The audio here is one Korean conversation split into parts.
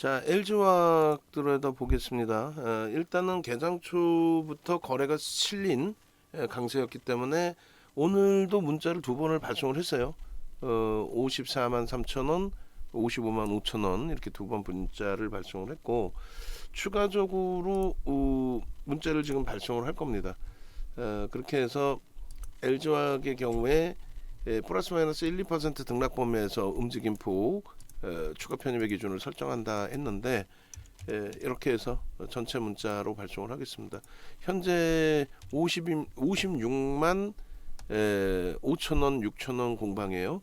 자, LG화학 들어다 보겠습니다. 일단은 개장 초부터 거래가 실린 강세였기 때문에 오늘도 문자를 두 번을 발송을 했어요. 54만 3천 원, 55만 5천 원 이렇게 두 번 문자를 발송을 했고 추가적으로 문자를 지금 발송을 할 겁니다. 그렇게 해서 LG화학의 경우에 플러스 마이너스 1, 2% 등락 범위에서 움직임폭 추가 편입의 기준을 설정한다 했는데 이렇게 해서 전체 문자로 발송을 하겠습니다. 현재 56만 5천원 6천원 공방이에요.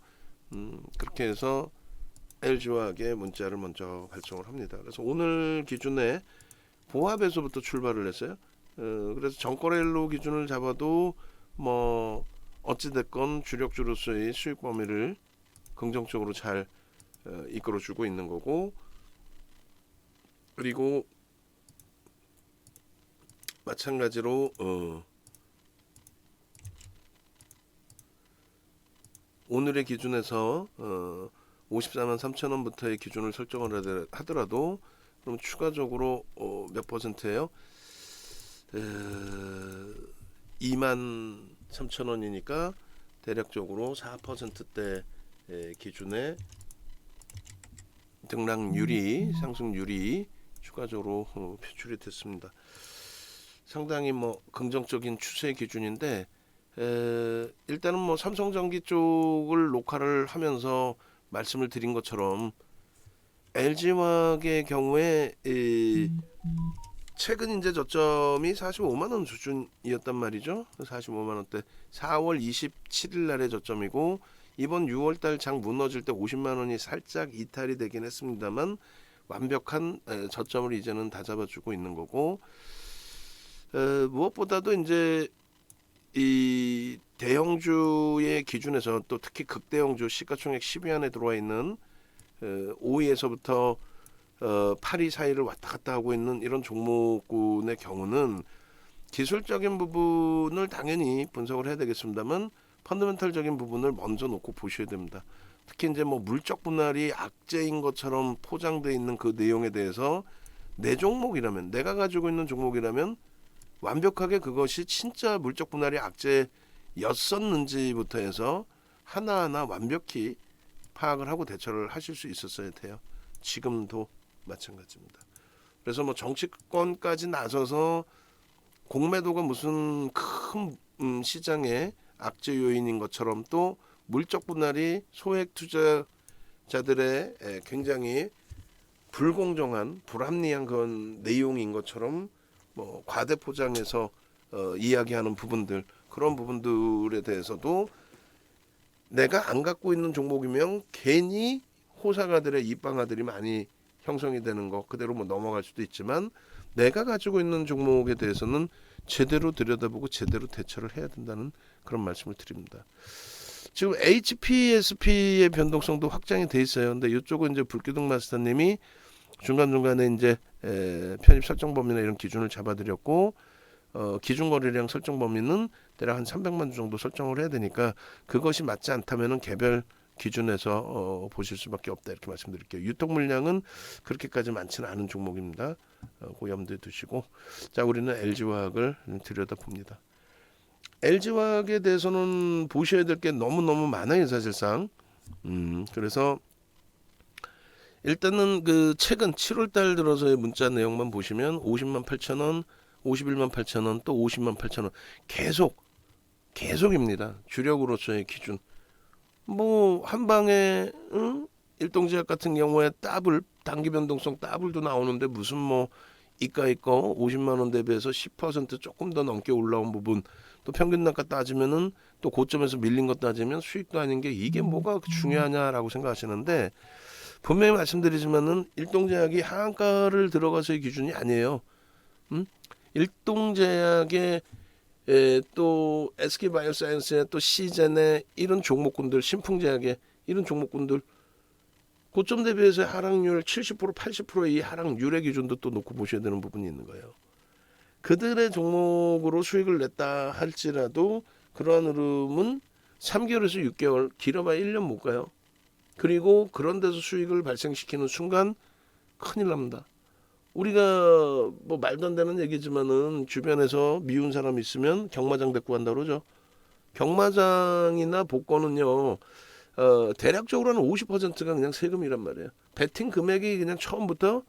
그렇게 해서 LG화학의 문자를 먼저 발송을 합니다. 그래서 오늘 기준에 보합에서부터 출발을 했어요. 그래서 정거래일로 기준을 잡아도 뭐 어찌됐건 주력주로서의 수익 범위를 긍정적으로 잘 이끌어주고 있는 거고, 그리고 마찬가지로 오늘의 기준에서 54만 3천 원부터의 기준을 설정을 하더라도 그럼 추가적으로 몇 퍼센트예요? 2만 3천 원이니까 대략적으로 4%대 기준에 등락률이 상승률이 추가적으로 표출이 됐습니다. 상당히 뭐 긍정적인 추세 기준인데 일단은 뭐 삼성전기 쪽을 녹화를 하면서 말씀을 드린 것처럼 LG화학의 경우에 최근 이제 저점이 45만 원 수준이었단 말이죠. 45만 원대 4월 27일 날의 저점이고 이번 6월달 장 무너질 때 50만 원이 살짝 이탈이 되긴 했습니다만 완벽한 저점을 이제는 다 잡아주고 있는 거고, 무엇보다도 이제 이 대형주의 기준에서 또 특히 극대형주 시가총액 10위 안에 들어와 있는 5위에서부터 8위 사이를 왔다 갔다 하고 있는 이런 종목군의 경우는 기술적인 부분을 당연히 분석을 해야 되겠습니다만 펀더멘털적인 부분을 먼저 놓고 보셔야 됩니다. 특히 이제 뭐 물적 분할이 악재인 것처럼 포장되어 있는 그 내용에 대해서 내 종목이라면, 내가 가지고 있는 종목이라면 완벽하게 그것이 진짜 물적 분할이 악재였었는지부터 해서 하나하나 완벽히 파악을 하고 대처를 하실 수 있었어야 돼요. 지금도 마찬가지입니다. 그래서 뭐 정치권까지 나서서 공매도가 무슨 큰 시장의 악재 요인인 것처럼 또 물적 분할이 소액 투자자들의 굉장히 불공정한 불합리한 그런 내용인 것처럼 뭐 과대 포장해서 이야기하는 부분들, 그런 부분들에 대해서도 내가 안 갖고 있는 종목이면 괜히 호사가들의 입방아들이 많이 형성이 되는 거 그대로 뭐 넘어갈 수도 있지만 내가 가지고 있는 종목에 대해서는 제대로 들여다보고 제대로 대처를 해야 된다는 그런 말씀을 드립니다. 지금 HPSP의 변동성도 확장이 돼 있어요. 근데 이쪽은 이제 불기둥 마스터님이 중간중간에 이제 편입 설정 범위나 이런 기준을 잡아드렸고 기준 거래량 설정 범위는 대략 한 300만 주 정도 설정을 해야 되니까 그것이 맞지 않다면은 개별 기준에서 보실 수밖에 없다 이렇게 말씀드릴게요. 유통 물량은 그렇게까지 많지는 않은 종목입니다. 그 염두에 두시고, 자 우리는 LG화학을 들여다봅니다. LG화학에 대해서는 보셔야 될 게 너무너무 많아요 사실상. 그래서 일단은 그 최근 7월달 들어서의 문자 내용만 보시면 50만 8천 원, 51만 8천 원, 또 50만 8천 원 계속입니다. 주력으로서의 기준. 뭐 한방에 일동제약 같은 경우에 더블 단기 변동성 더블도 나오는데 무슨 뭐 이가 있고 50만 원 대비해서 10% 조금 더 넘게 올라온 부분, 또 평균 단가 따지면은 또 고점에서 밀린 거 따지면 수익도 아닌 게 이게 뭐가 중요하냐라고 생각하시는데 분명히 말씀드리지만은 일동제약이 하한가를 들어가서의 기준이 아니에요. 일동제약의 또 SK바이오사이언스의 또 시젠의 이런 종목군들, 신풍제약의 이런 종목군들 고점 대비해서 하락률 70% 80%의 이 하락률의 기준도 또 놓고 보셔야 되는 부분이 있는 거예요. 그들의 종목으로 수익을 냈다 할지라도 그러한 흐름은 3개월에서 6개월, 길어봐야 1년 못 가요. 그리고 그런 데서 수익을 발생시키는 순간 큰일 납니다. 우리가 뭐 말도 안 되는 얘기지만은 주변에서 미운 사람 있으면 경마장 데리고 간다 그러죠. 경마장이나 복권은요, 대략적으로 한 50%가 그냥 세금이란 말이에요. 베팅 금액이 그냥 처음부터,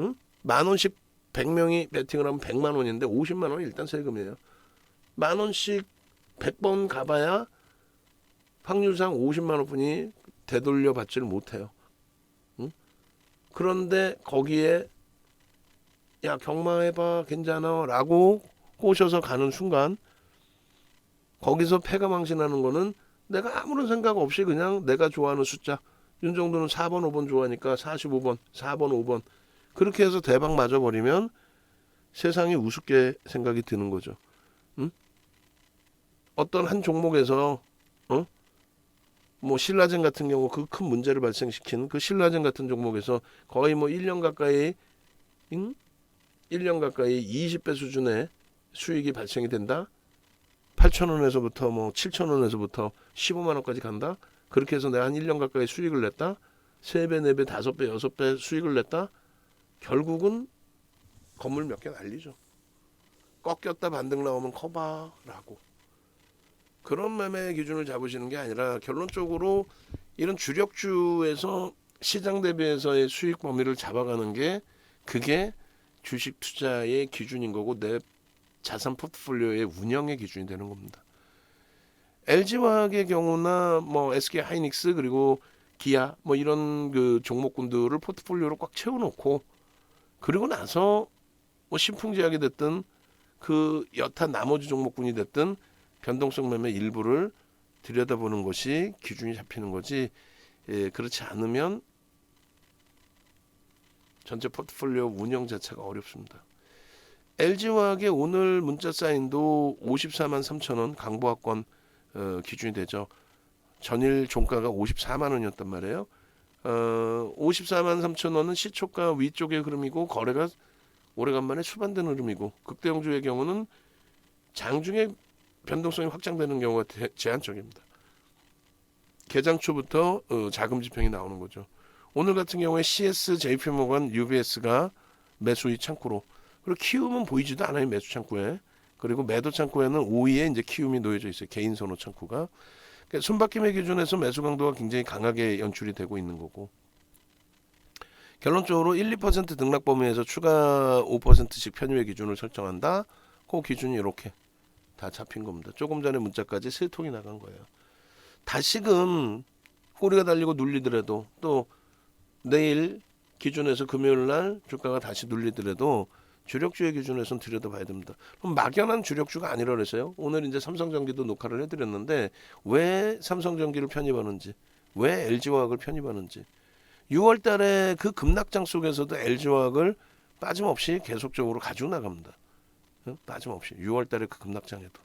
응? 만 원씩 100명이 베팅을 하면 100만 원인데 50만 원이 일단 세금이에요. 만 원씩 100번 가봐야 확률상 50만 원뿐이 되돌려 받지를 못해요. 응? 그런데 거기에 야 경마해봐 괜찮아 라고 꼬셔서 가는 순간 거기서 패가 망신하는 거는 내가 아무런 생각 없이 그냥 내가 좋아하는 숫자 윤정도는 4번 5번 좋아하니까 45번 4번 5번 그렇게 해서 대박 맞아버리면 세상이 우습게 생각이 드는 거죠. 응? 어떤 한 종목에서 뭐 신라젠 같은 경우 그 큰 문제를 발생시킨 그 신라젠 같은 종목에서 거의 뭐 1년 가까이 1년 가까이 20배 수준의 수익이 발생이 된다. 8,000원에서부터 뭐 7,000원에서부터 15만 원까지 간다. 그렇게 해서 내가 한 1년 가까이 수익을 냈다. 3배, 4배, 5배, 6배 수익을 냈다. 결국은 건물 몇 개 날리죠. 꺾였다 반등 나오면 커봐라고. 그런 매매 기준을 잡으시는 게 아니라 결론적으로 이런 주력주에서 시장 대비해서의 수익 범위를 잡아가는 게 그게 주식 투자의 기준인 거고 내 자산 포트폴리오의 운영의 기준이 되는 겁니다. LG화학의 경우나 뭐 SK 하이닉스 그리고 기아 뭐 이런 그 종목군들을 포트폴리오로 꽉 채워놓고 그리고 나서 뭐 신풍제약이 됐든 그 여타 나머지 종목군이 됐든 변동성 매매 일부를 들여다보는 것이 기준이 잡히는 거지. 그렇지 않으면 전체 포트폴리오 운영 자체가 어렵습니다. LG화학의 오늘 문자 사인도 54만 3천 원 강보합권 기준이 되죠. 전일 종가가 54만 원이었단 말이에요. 54만 3천 원은 시초가 위쪽의 흐름이고 거래가 오래간만에 수반된 흐름이고 극대형주의 경우는 장중에 변동성이 확장되는 경우가 제한적입니다. 개장 초부터 자금 집행이 나오는 거죠. 오늘 같은 경우에 CS, JP모건, UBS가 매수의 창구로 그리고 키움은 보이지도 않아요. 매수 창구에. 그리고 매도 창구에는 5위에 이제 키움이 놓여져 있어요. 개인 선호 창구가. 그러니까 손바뀜의 기준에서 매수 강도가 굉장히 강하게 연출이 되고 있는 거고. 결론적으로 1, 2% 등락 범위에서 추가 5%씩 편입의 기준을 설정한다. 그 기준이 이렇게 다 잡힌 겁니다. 조금 전에 문자까지 3통이 나간 거예요. 다시금 꼬리가 달리고 눌리더라도 또 내일 기준에서 금요일 날 주가가 다시 눌리더라도 주력주의 기준에서는 들여다봐야 됩니다. 그럼 막연한 주력주가 아니라 그랬어요. 오늘 이제 삼성전기도 녹화를 해드렸는데 왜 삼성전기를 편입하는지 왜 LG화학을 편입하는지 6월 달에 그 급락장 속에서도 LG화학을 빠짐없이 계속적으로 가지고 나갑니다. 빠짐없이 6월 달에 그 급락장에도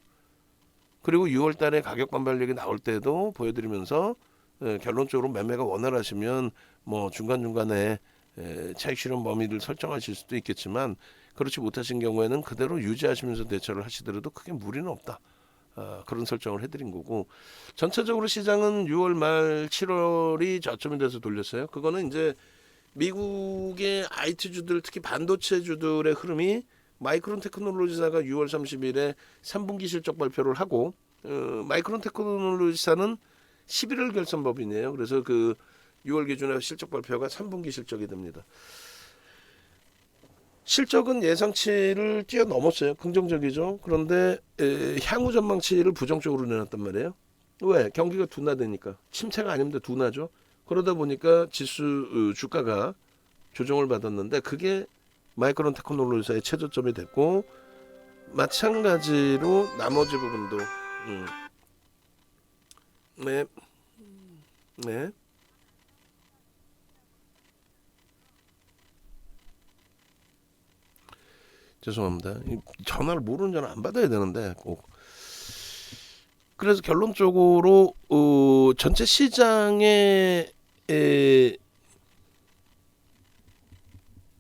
그리고 6월 달에 가격 반발력이 나올 때도 보여드리면서 결론적으로 매매가 원활하시면 뭐 중간중간에 차익 실현 범위를 설정하실 수도 있겠지만 그렇지 못하신 경우에는 그대로 유지하시면서 대처를 하시더라도 크게 무리는 없다. 그런 설정을 해드린 거고 전체적으로 시장은 6월 말 7월이 저점이 돼서 돌렸어요. 그거는 이제 미국의 IT주들 특히 반도체주들의 흐름이 마이크론 테크놀로지사가 6월 30일에 3분기 실적 발표를 하고 마이크론 테크놀로지사는 11월 결산 법인이에요. 그래서 그 6월 기준의 실적 발표가 3분기 실적이 됩니다. 실적은 예상치를 뛰어넘었어요. 긍정적이죠. 그런데 향후 전망치를 부정적으로 내놨단 말이에요. 왜? 경기가 둔화되니까. 침체가 아닙니다. 둔화죠. 그러다 보니까 지수 주가가 조정을 받았는데 그게 마이크론 테크놀로지사의 최저점이 됐고 마찬가지로 나머지 부분도 네. 네. 죄송합니다. 전화를 모르는 전화 안 받아야 되는데 꼭. 그래서 결론적으로 전체 시장의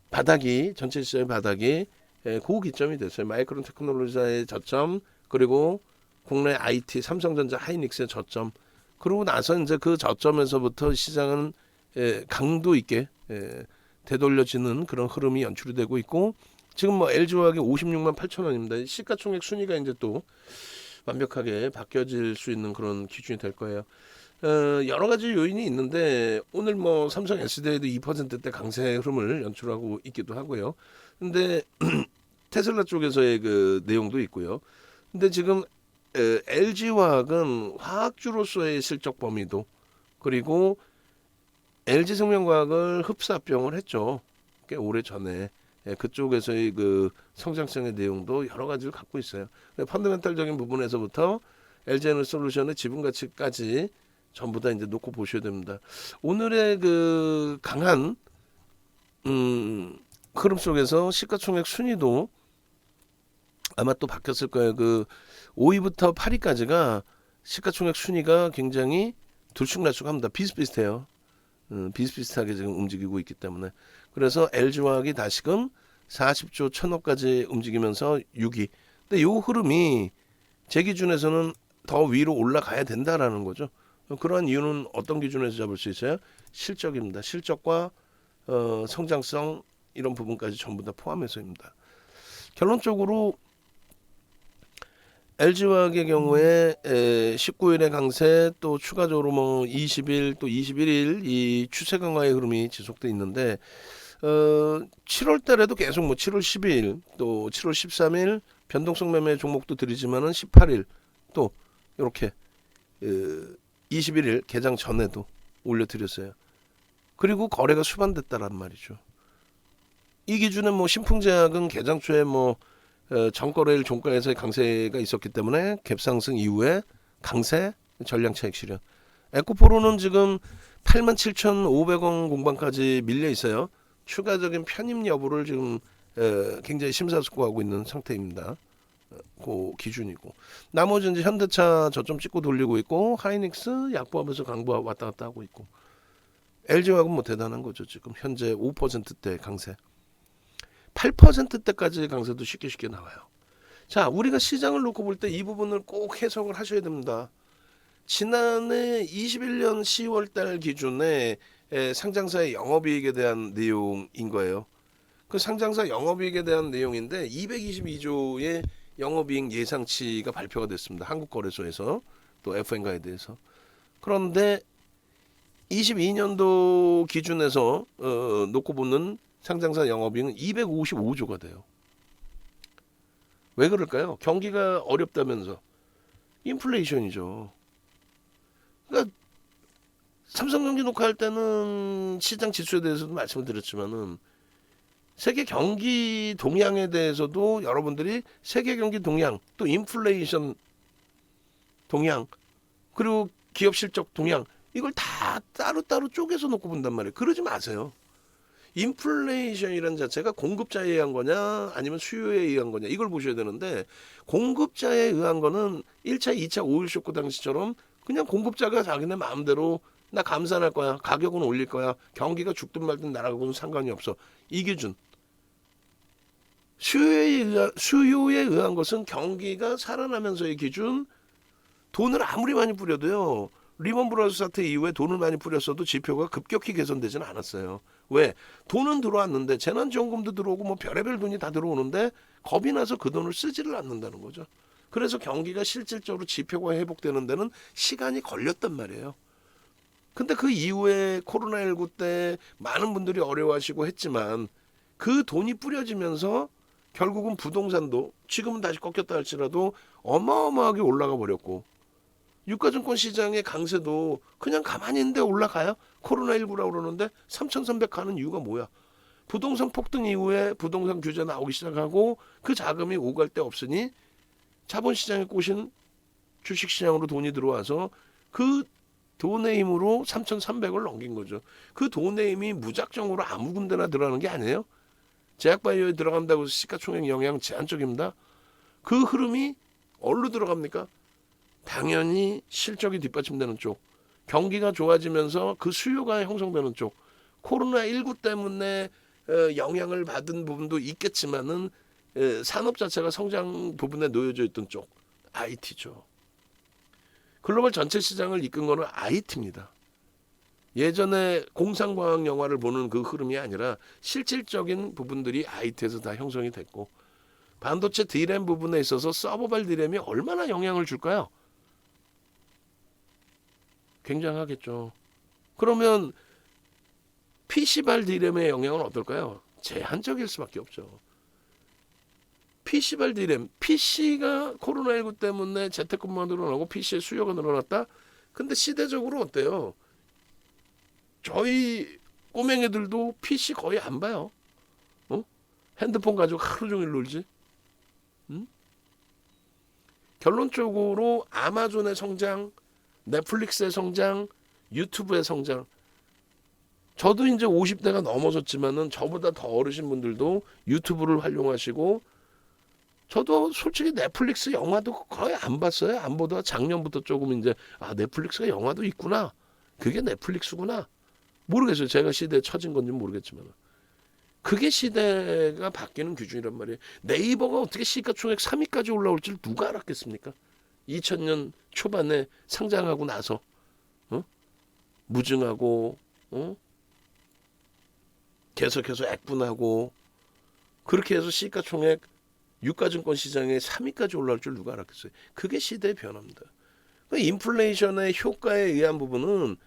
바닥이 전체 시장의 바닥이 고기점이 됐어요. 마이크론 테크놀로지사의 저점 그리고 국내 IT 삼성전자 하이닉스의 저점 그러고 나서 이제 그 저점에서부터 시장은 강도 있게 되돌려지는 그런 흐름이 연출이 되고 있고 지금 뭐 LG화학이 56만 8천 원입니다. 시가총액 순위가 이제 또 완벽하게 바뀌어질 수 있는 그런 기준이 될 거예요. 여러 가지 요인이 있는데 오늘 뭐 삼성 SDI도 2%대 강세 흐름을 연출하고 있기도 하고요. 근데 테슬라 쪽에서의 그 내용도 있고요. 근데 지금 LG화학은 화학주로서의 실적 범위도 그리고 LG생명과학을 흡사합병을 했죠. 꽤 오래 전에. 그쪽에서의 그 성장성의 내용도 여러 가지를 갖고 있어요. 펀더멘탈적인 부분에서부터 LG에너지솔루션의 지분 가치까지 전부 다 이제 놓고 보셔야 됩니다. 오늘의 그 강한 흐름 속에서 시가총액 순위도 아마 또 바뀌었을 거예요. 그 5위부터 8위까지가 시가총액 순위가 굉장히 들쑥날쑥합니다. 비슷비슷해요. 비슷비슷하게 지금 움직이고 있기 때문에 그래서 LG화학이 다시금 40조 1,000억까지 움직이면서 6위. 근데 이 흐름이 제 기준에서는 더 위로 올라가야 된다라는 거죠. 그러한 이유는 어떤 기준에서 잡을 수 있어요? 실적입니다. 실적과 성장성 이런 부분까지 전부 다 포함해서입니다. 결론적으로 LG화학의 경우에 19일의 강세 또 추가적으로 뭐 20일 또 21일 이 추세 강화의 흐름이 지속돼 있는데 7월 달에도 계속 뭐 7월 12일 또 7월 13일 변동성 매매 종목도 드리지만은 18일 또 이렇게 21일 개장 전에도 올려드렸어요. 그리고 거래가 수반됐다란 말이죠. 이 기준에 뭐 신풍제약은 개장 초에 뭐 정거래일 종가에서의 강세가 있었기 때문에 갭상승 이후에 강세 전량 차익 실현. 에코프로는 지금 87,500원 공방까지 밀려 있어요. 추가적인 편입 여부를 지금 굉장히 심사숙고하고 있는 상태입니다. 그 기준이고 나머지 이제 현대차 저점 찍고 돌리고 있고 하이닉스 약보합에서 강보합 왔다 갔다 하고 있고 LG화학은 뭐 대단한 거죠. 지금 현재 5%대 강세 8%대까지 강세도 쉽게 나와요. 자, 우리가 시장을 놓고 볼 때 이 부분을 꼭 해석을 하셔야 됩니다. 지난해 21년 10월 달 기준에 상장사의 영업이익에 대한 내용인 거예요. 그 상장사 영업이익에 대한 내용인데 222조의 영업이익 예상치가 발표가 됐습니다. 한국거래소에서 또 FN가이드에서. 그런데 22년도 기준에서 놓고 보는 상장사 영업이익은 255조가 돼요. 왜 그럴까요? 경기가 어렵다면서 인플레이션이죠. 그러니까 삼성전기 녹화할 때는 시장 지수에 대해서도 말씀을 드렸지만은 세계 경기 동향에 대해서도 여러분들이 세계 경기 동향 또 인플레이션 동향 그리고 기업 실적 동향 이걸 다 따로따로 쪼개서 놓고 본단 말이에요. 그러지 마세요. 인플레이션이라는 자체가 공급자에 의한 거냐 아니면 수요에 의한 거냐 이걸 보셔야 되는데 공급자에 의한 거는 1차 2차 오일 쇼크 당시처럼 그냥 공급자가 자기네 마음대로 나 감산할 거야 가격은 올릴 거야 경기가 죽든 말든 나라하고는 상관이 없어 이 기준. 수요에 의한 것은 경기가 살아나면서의 기준. 돈을 아무리 많이 뿌려도요 리먼 브라더스 사태 이후에 돈을 많이 뿌렸어도 지표가 급격히 개선되지는 않았어요. 왜? 돈은 들어왔는데 재난지원금도 들어오고 뭐 별의별 돈이 다 들어오는데 겁이 나서 그 돈을 쓰지를 않는다는 거죠. 그래서 경기가 실질적으로 지표가 회복되는 데는 시간이 걸렸단 말이에요. 근데 그 이후에 코로나19 때 많은 분들이 어려워하시고 했지만 그 돈이 뿌려지면서 결국은 부동산도 지금은 다시 꺾였다 할지라도 어마어마하게 올라가 버렸고 유가증권 시장의 강세도 그냥 가만히 있는데 올라가요? 코로나19라고 그러는데 3,300 가는 이유가 뭐야? 부동산 폭등 이후에 부동산 규제 나오기 시작하고 그 자금이 오갈 데 없으니 자본시장에 꼬신 주식시장으로 돈이 들어와서 그 돈의 힘으로 3,300을 넘긴 거죠. 그 돈의 힘이 무작정으로 아무 군데나 들어가는 게 아니에요. 제약바이오에 들어간다고 해서 시가총액 영향 제한적입니다. 그 흐름이 어디로 들어갑니까? 당연히 실적이 뒷받침되는 쪽, 경기가 좋아지면서 그 수요가 형성되는 쪽, 코로나19 때문에 영향을 받은 부분도 있겠지만은 산업 자체가 성장 부분에 놓여져 있던 쪽, IT죠. 글로벌 전체 시장을 이끈 거는 IT입니다. 예전에 공상과학 영화를 보는 그 흐름이 아니라 실질적인 부분들이 IT에서 다 형성이 됐고 반도체 D램 부분에 있어서 서버발 D램이 얼마나 영향을 줄까요? 굉장하겠죠. 그러면 PC발 D램의 영향은 어떨까요? 제한적일 수밖에 없죠. PC발 D램, PC가 코로나19 때문에 재택근무가 늘어나고 PC의 수요가 늘어났다? 근데 시대적으로 어때요? 저희 꼬맹이들도 PC 거의 안 봐요. 어? 핸드폰 가지고 하루 종일 놀지. 응? 결론적으로 아마존의 성장, 넷플릭스의 성장, 유튜브의 성장. 저도 이제 50대가 넘어섰지만은 저보다 더 어르신 분들도 유튜브를 활용하시고 저도 솔직히 넷플릭스 영화도 거의 안 봤어요. 안 보다가 작년부터 조금 이제 넷플릭스가 영화도 있구나. 그게 넷플릭스구나. 모르겠어요. 제가 시대에 처진 건지 모르겠지만. 그게 시대가 바뀌는 기준이란 말이에요. 네이버가 어떻게 시가총액 3위까지 올라올 줄 누가 알았겠습니까? 2000년 초반에 상장하고 나서 무증하고 계속해서 액분하고 그렇게 해서 시가총액 유가증권 시장에 3위까지 올라올 줄 누가 알았겠어요. 그게 시대의 변화입니다. 인플레이션의 효과에 의한 부분은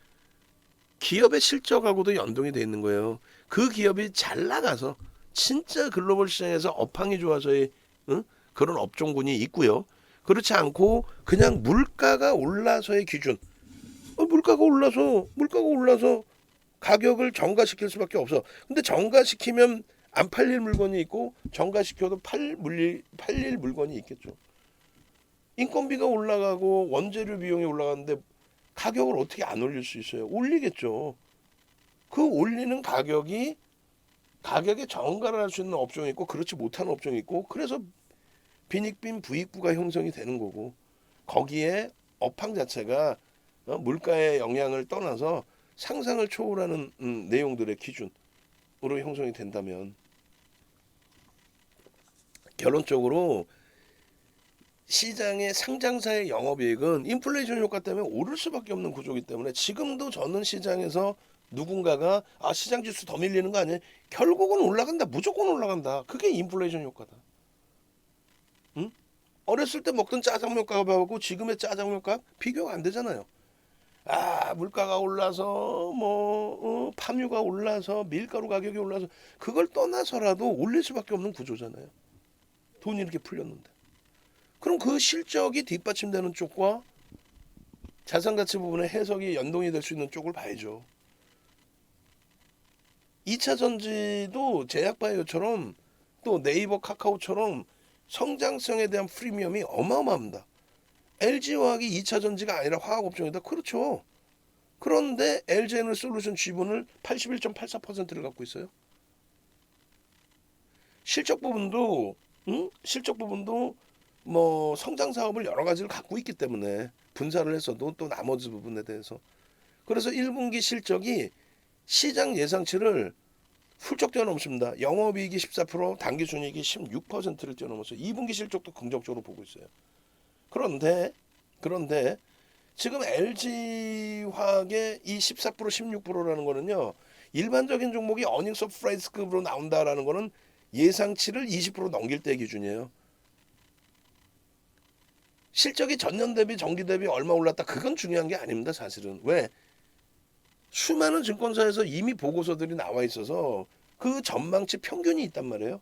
기업의 실적하고도 연동이 돼 있는 거예요. 그 기업이 잘 나가서 진짜 글로벌 시장에서 업황이 좋아서의 그런 업종군이 있고요. 그렇지 않고 그냥 물가가 올라서의 기준. 물가가 올라서 가격을 정가시킬 수밖에 없어. 근데 정가시키면 안 팔릴 물건이 있고 정가시켜도 팔릴 물건이 있겠죠. 인건비가 올라가고 원재료 비용이 올라가는데 가격을 어떻게 안 올릴 수 있어요? 올리겠죠. 그 올리는 가격에 정가를 할 수 있는 업종이 있고 그렇지 못한 업종이 있고 그래서 빈익빈 부익부가 형성이 되는 거고 거기에 업황 자체가 물가의 영향을 떠나서 상상을 초월하는 내용들의 기준으로 형성이 된다면 결론적으로 시장의 상장사의 영업이익은 인플레이션 효과 때문에 오를 수밖에 없는 구조이기 때문에 지금도 저는 시장에서 누군가가 시장 지수 더 밀리는 거 아니에요? 결국은 올라간다. 무조건 올라간다. 그게 인플레이션 효과다. 응? 어렸을 때 먹던 짜장면 값하고 지금의 짜장면 값 비교가 안 되잖아요. 물가가 올라서 파묘가 올라서 밀가루 가격이 올라서 그걸 떠나서라도 올릴 수밖에 없는 구조잖아요. 돈이 이렇게 풀렸는데. 그럼 그 실적이 뒷받침되는 쪽과 자산가치 부분의 해석이 연동이 될 수 있는 쪽을 봐야죠. 2차 전지도 제약바이오처럼 또 네이버 카카오처럼 성장성에 대한 프리미엄이 어마어마합니다. LG화학이 2차 전지가 아니라 화학업종이다. 그렇죠. 그런데 LG에너지솔루션 지분을 81.84%를 갖고 있어요. 실적 부분도 성장 사업을 여러 가지를 갖고 있기 때문에 분사를 해서도 또 나머지 부분에 대해서 그래서 1분기 실적이 시장 예상치를 훌쩍 뛰어넘습니다. 영업이익이 14%, 당기순이익이 16%를 뛰어넘어서 2분기 실적도 긍정적으로 보고 있어요. 그런데 지금 LG화학의 이 14% 16%라는 거는요. 일반적인 종목이 어닝 서프라이즈급으로 나온다라는 거는 예상치를 20% 넘길 때 기준이에요. 실적이 전년 대비 전기 대비 얼마 올랐다 그건 중요한 게 아닙니다. 사실은. 왜? 수많은 증권사에서 이미 보고서들이 나와 있어서 그 전망치 평균이 있단 말이에요.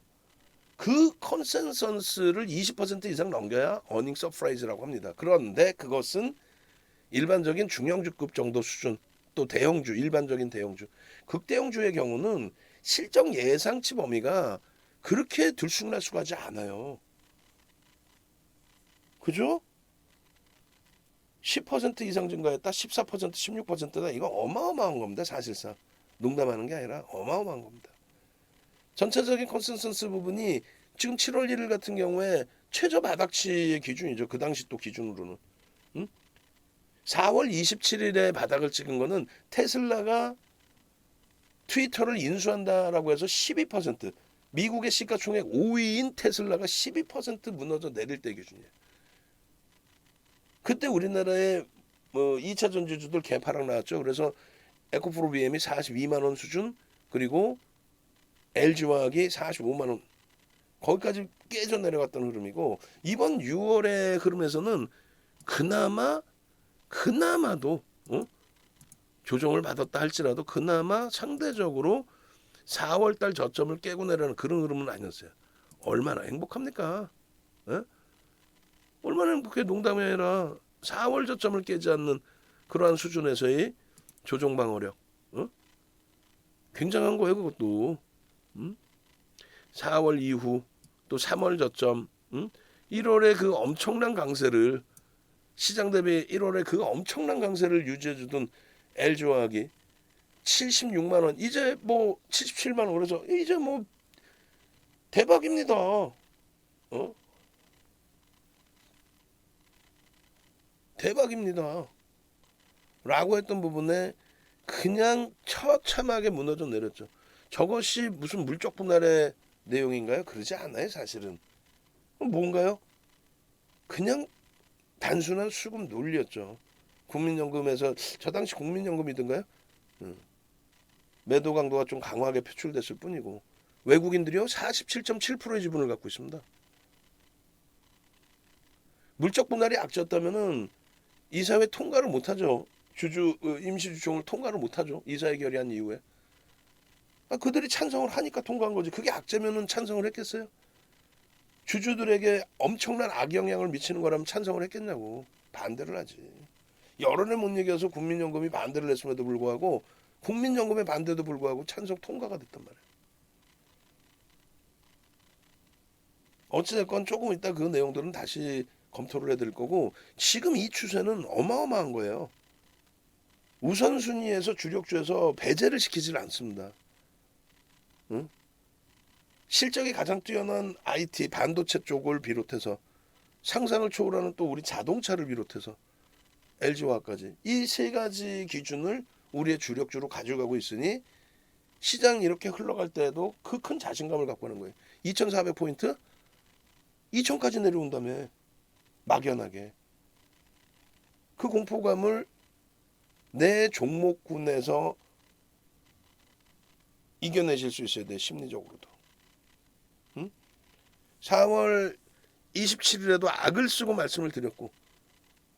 그 컨센서스를 20% 이상 넘겨야 어닝 서프라이즈라고 합니다. 그런데 그것은 일반적인 중형주급 정도 수준 또 대형주 일반적인 대형주 극대형주의 경우는 실적 예상치 범위가 그렇게 들쑥날쑥하지 않아요. 그죠? 10% 이상 증가했다 14% 16%다 이거 어마어마한 겁니다. 사실상 농담하는 게 아니라 어마어마한 겁니다. 전체적인 컨센서스 부분이 지금 7월 1일 같은 경우에 최저 바닥치의 기준이죠. 그 당시 또 기준으로는 4월 27일에 바닥을 찍은 거는 테슬라가 트위터를 인수한다라고 해서 12% 미국의 시가총액 5위인 테슬라가 12% 무너져 내릴 때 기준이에요. 그때 우리나라에 2차 전지주들 개파락 나왔죠. 그래서 에코프로 BM이 42만 원 수준, 그리고 LG화학이 45만 원, 거기까지 깨져 내려갔던 흐름이고, 이번 6월의 흐름에서는 그나마도 조정을 받았다 할지라도 그나마 상대적으로 4월달 저점을 깨고 내려는 그런 흐름은 아니었어요. 얼마나 행복합니까? 에? 얼마나 행복해. 농담이 아니라 4월 저점을 깨지 않는 그러한 수준에서의 조정 방어력, 굉장한 거예요. 그것도 4월 이후 또 3월 저점, 1월에 그 엄청난 강세를, 시장 대비 1월에 그 엄청난 강세를 유지해주던 LG화학이 76만 원, 이제 뭐 77만 원, 그래서 이제 뭐 대박입니다. 대박입니다. 라고 했던 부분에 그냥 처참하게 무너져 내렸죠. 저것이 무슨 물적 분할의 내용인가요? 그러지 않아요, 사실은. 뭔가요? 그냥 단순한 수급 논리였죠. 국민연금에서, 저 당시 국민연금이던가요? 매도 강도가 좀 강하게 표출됐을 뿐이고, 외국인들이요 47.7%의 지분을 갖고 있습니다. 물적 분할이 악재였다면은 이사회 통과를 못하죠. 임시주총을 통과를 못하죠. 이사회 결의한 이후에. 그들이 찬성을 하니까 통과한 거지. 그게 악재면은 찬성을 했겠어요? 주주들에게 엄청난 악영향을 미치는 거라면 찬성을 했겠냐고. 반대를 하지. 여론에 못 이겨서 국민연금이 반대를 했음에도 불구하고, 국민연금의 반대도 불구하고 찬성 통과가 됐단 말이에요. 어찌됐건 조금 이따 그 내용들은 다시 검토를 해드릴 거고, 지금 이 추세는 어마어마한 거예요. 우선순위에서 주력주에서 배제를 시키질 않습니다. 실적이 가장 뛰어난 IT, 반도체 쪽을 비롯해서 상상을 초월하는 또 우리 자동차를 비롯해서 LG화학까지, 이 세 가지 기준을 우리의 주력주로 가져가고 있으니 시장이 이렇게 흘러갈 때에도 그 큰 자신감을 갖고 하는 거예요. 2400포인트? 2000까지 내려온다며, 막연하게. 그 공포감을 내 종목군에서 이겨내실 수 있어야 돼, 심리적으로도. 4월 27일에도 악을 쓰고 말씀을 드렸고,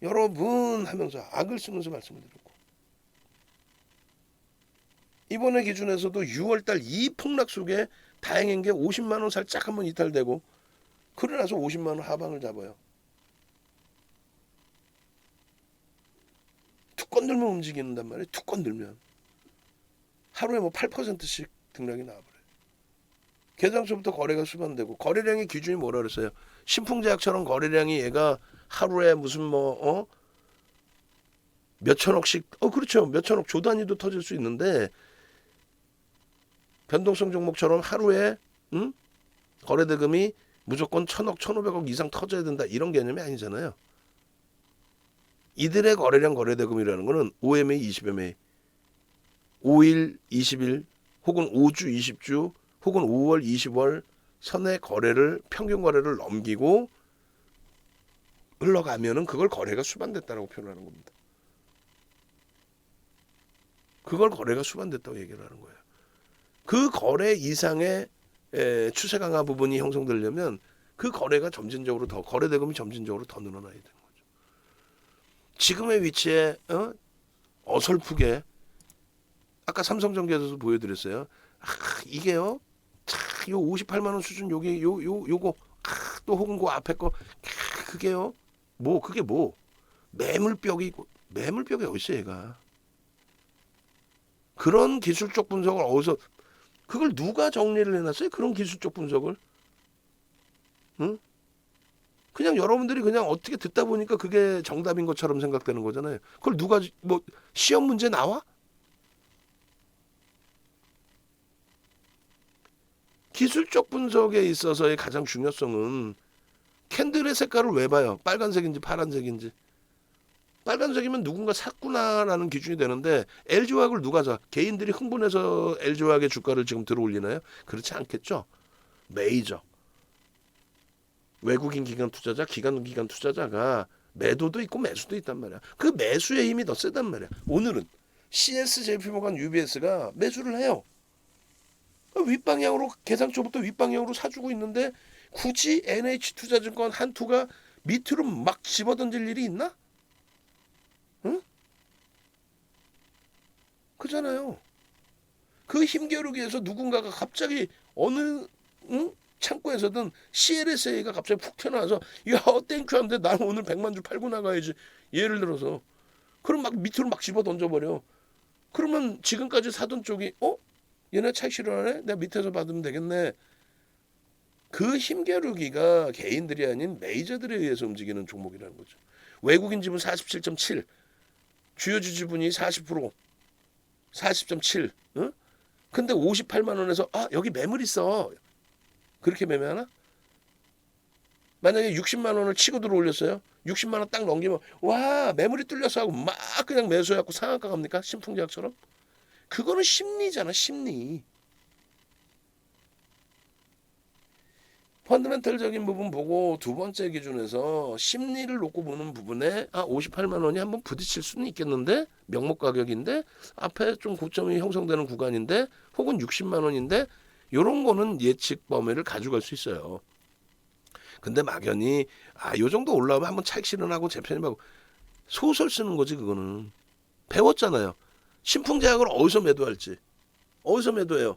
여러분 하면서 악을 쓰면서 말씀을 드렸고, 이번에 기준에서도 6월달 이 폭락 속에 다행인 게 50만 원 살짝 한번 이탈되고, 그러고 나서 50만 원 하방을 잡아요. 툭 건들면 움직이는단 말이에요. 툭 건들면 하루에 뭐 8%씩 등락이 나와버려요. 개장소부터 거래가 수반되고, 거래량의 기준이 뭐라 그랬어요? 신풍제약처럼 거래량이 얘가 하루에 무슨 몇 천억씩, 그렇죠, 몇 천억 조 단위도 터질 수 있는데, 변동성 종목처럼 하루에 거래 대금이 무조건 1000억, 1500억 이상 터져야 된다, 이런 개념이 아니잖아요. 이들의 거래량 거래 대금이라는 거는 OMA 20MA 5일 20일 혹은 5주 20주 혹은 5월 20월 선의 거래를, 평균 거래를 넘기고 흘러가면은 그걸 거래가 수반됐다라고 표현하는 겁니다. 그걸 거래가 수반됐다고 얘기를 하는 거예요. 그 거래 이상의 추세 강화 부분이 형성되려면 그 거래가 점진적으로 더, 거래 대금이 점진적으로 더 늘어나야 되는 거죠. 지금의 위치에 어설프게 아까 삼성전기에서도 보여드렸어요. 이게요, 요 58만 원 수준, 요거 또 혹은 그 앞에 거, 그게요, 그게 매물벽이 어디 있어 얘가. 그런 기술적 분석을 어디서, 그걸 누가 정리를 해놨어요? 그런 기술적 분석을. 그냥 여러분들이 그냥 어떻게 듣다 보니까 그게 정답인 것처럼 생각되는 거잖아요. 그걸 누가 시험 문제 나와? 기술적 분석에 있어서의 가장 중요성은 캔들의 색깔을 왜 봐요? 빨간색인지 파란색인지. 빨간색이면 누군가 샀구나라는 기준이 되는데, LG화학을 누가 사? 개인들이 흥분해서 LG화학의 주가를 지금 들어올리나요? 그렇지 않겠죠. 메이저 외국인 기관 투자자, 기관 투자자가 매도도 있고 매수도 있단 말이야. 그 매수의 힘이 더 세단 말이야. 오늘은 CS, JP모간, UBS가 매수를 해요. 윗방향으로 계상초부터 윗방향으로 사주고 있는데 굳이 NH투자증권 한투가 밑으로 막 집어던질 일이 있나? 응? 그잖아요. 그 힘겨루기에서 누군가가 갑자기 어느 창고에서든 CLSA가 갑자기 푹 튀어나와서 야 땡큐 한데 난 오늘 100만 주 팔고 나가야지. 예를 들어서 그럼 막 밑으로 막 집어 던져버려. 그러면 지금까지 사던 쪽이 얘네 차익 실현하네? 내가 밑에서 받으면 되겠네. 그 힘겨루기가 개인들이 아닌 메이저들에 의해서 움직이는 종목이라는 거죠. 외국인 지분 47.7, 주요주 지분이 40%, 40.7. 응? 근데 58만 원에서 여기 매물 있어. 그렇게 매매하나? 만약에 60만 원을 치고 들어올렸어요. 60만 원 딱 넘기면 와 매물이 뚫려서 하고 막 그냥 매수해갖고 상한가 갑니까? 신풍제약처럼? 그거는 심리잖아 심리. 펀더멘털적인 부분 보고 두 번째 기준에서 심리를 놓고 보는 부분에 58만 원이 한번 부딪힐 수는 있겠는데 명목 가격인데 앞에 좀 고점이 형성되는 구간인데 혹은 60만 원인데 이런 거는 예측 범위를 가져갈 수 있어요. 근데 막연히 요 정도 올라오면 한번 차익 실현하고 재편입하고 소설 쓰는 거지 그거는. 배웠잖아요. 신풍제약을 어디서 매도할지. 어디서 매도해요.